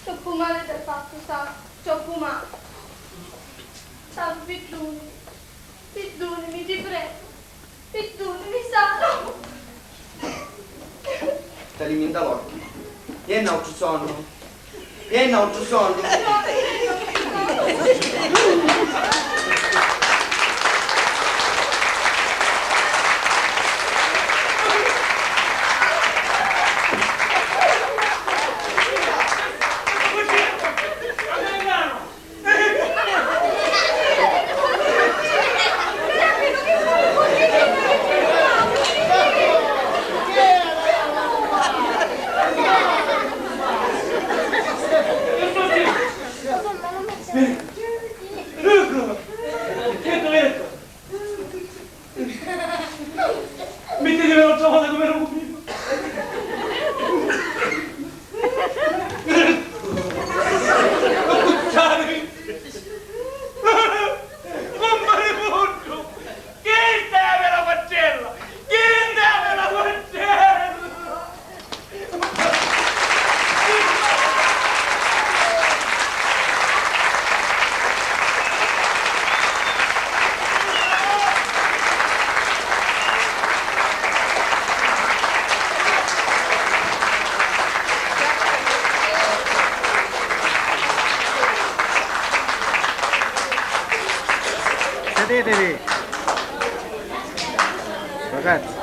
Troppo male ti hai fatto, sa? Troppo male. Sa, perdonami, ti prego. Perdonami, sa. Stai lì in l'occhio. Vieni a un sonno. Vieni a un sonno. Mettetevi un'altra volta come ero prima. Cucciarmi. Mamma di porco. Chi deve la faccella? Chi deve la faccella? Sedetevi! Ragazzi!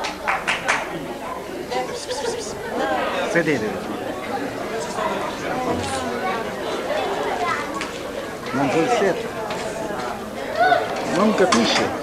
Sedetevi! Non sul set! Non capisce!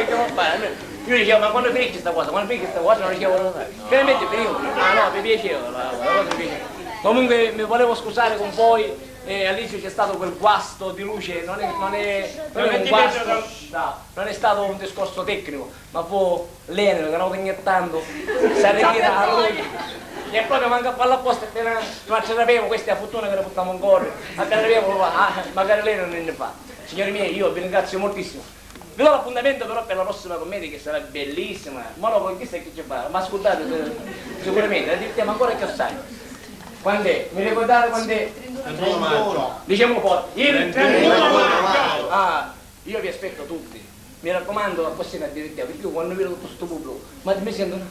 Va bene. Io dicevo, ma quando finisce questa cosa? Quando finisce questa cosa non riuscivo a notare. Veramente finito. Ah no, mi piaceva, la cosa mi piaceva. Comunque mi volevo scusare con voi, all'inizio c'è stato quel guasto di luce, non è un guasto, no, non è stato un discorso tecnico, ma poi l'Enel che stavo ignettando si è ritirato. E proprio manca a farla apposta, appena non ce l'avevo, questa è la fortuna che la portiamo ancora, appena l'avevo, magari lei non ne fa. Signori miei, io vi ringrazio moltissimo. Vi do l'appuntamento però per la prossima commedia che sarà bellissima, ma lo chissà che ci fa, ma ascoltate sicuramente, la divertiamo ancora che assai. Quando è? Mi ricordate quando è? 31 maggio. Diciamo un po', il 31 maggio! Ah, io vi aspetto tutti, mi raccomando la prossima direttiva, perché io quando vedo tutto questo pubblico, ma mi sentono...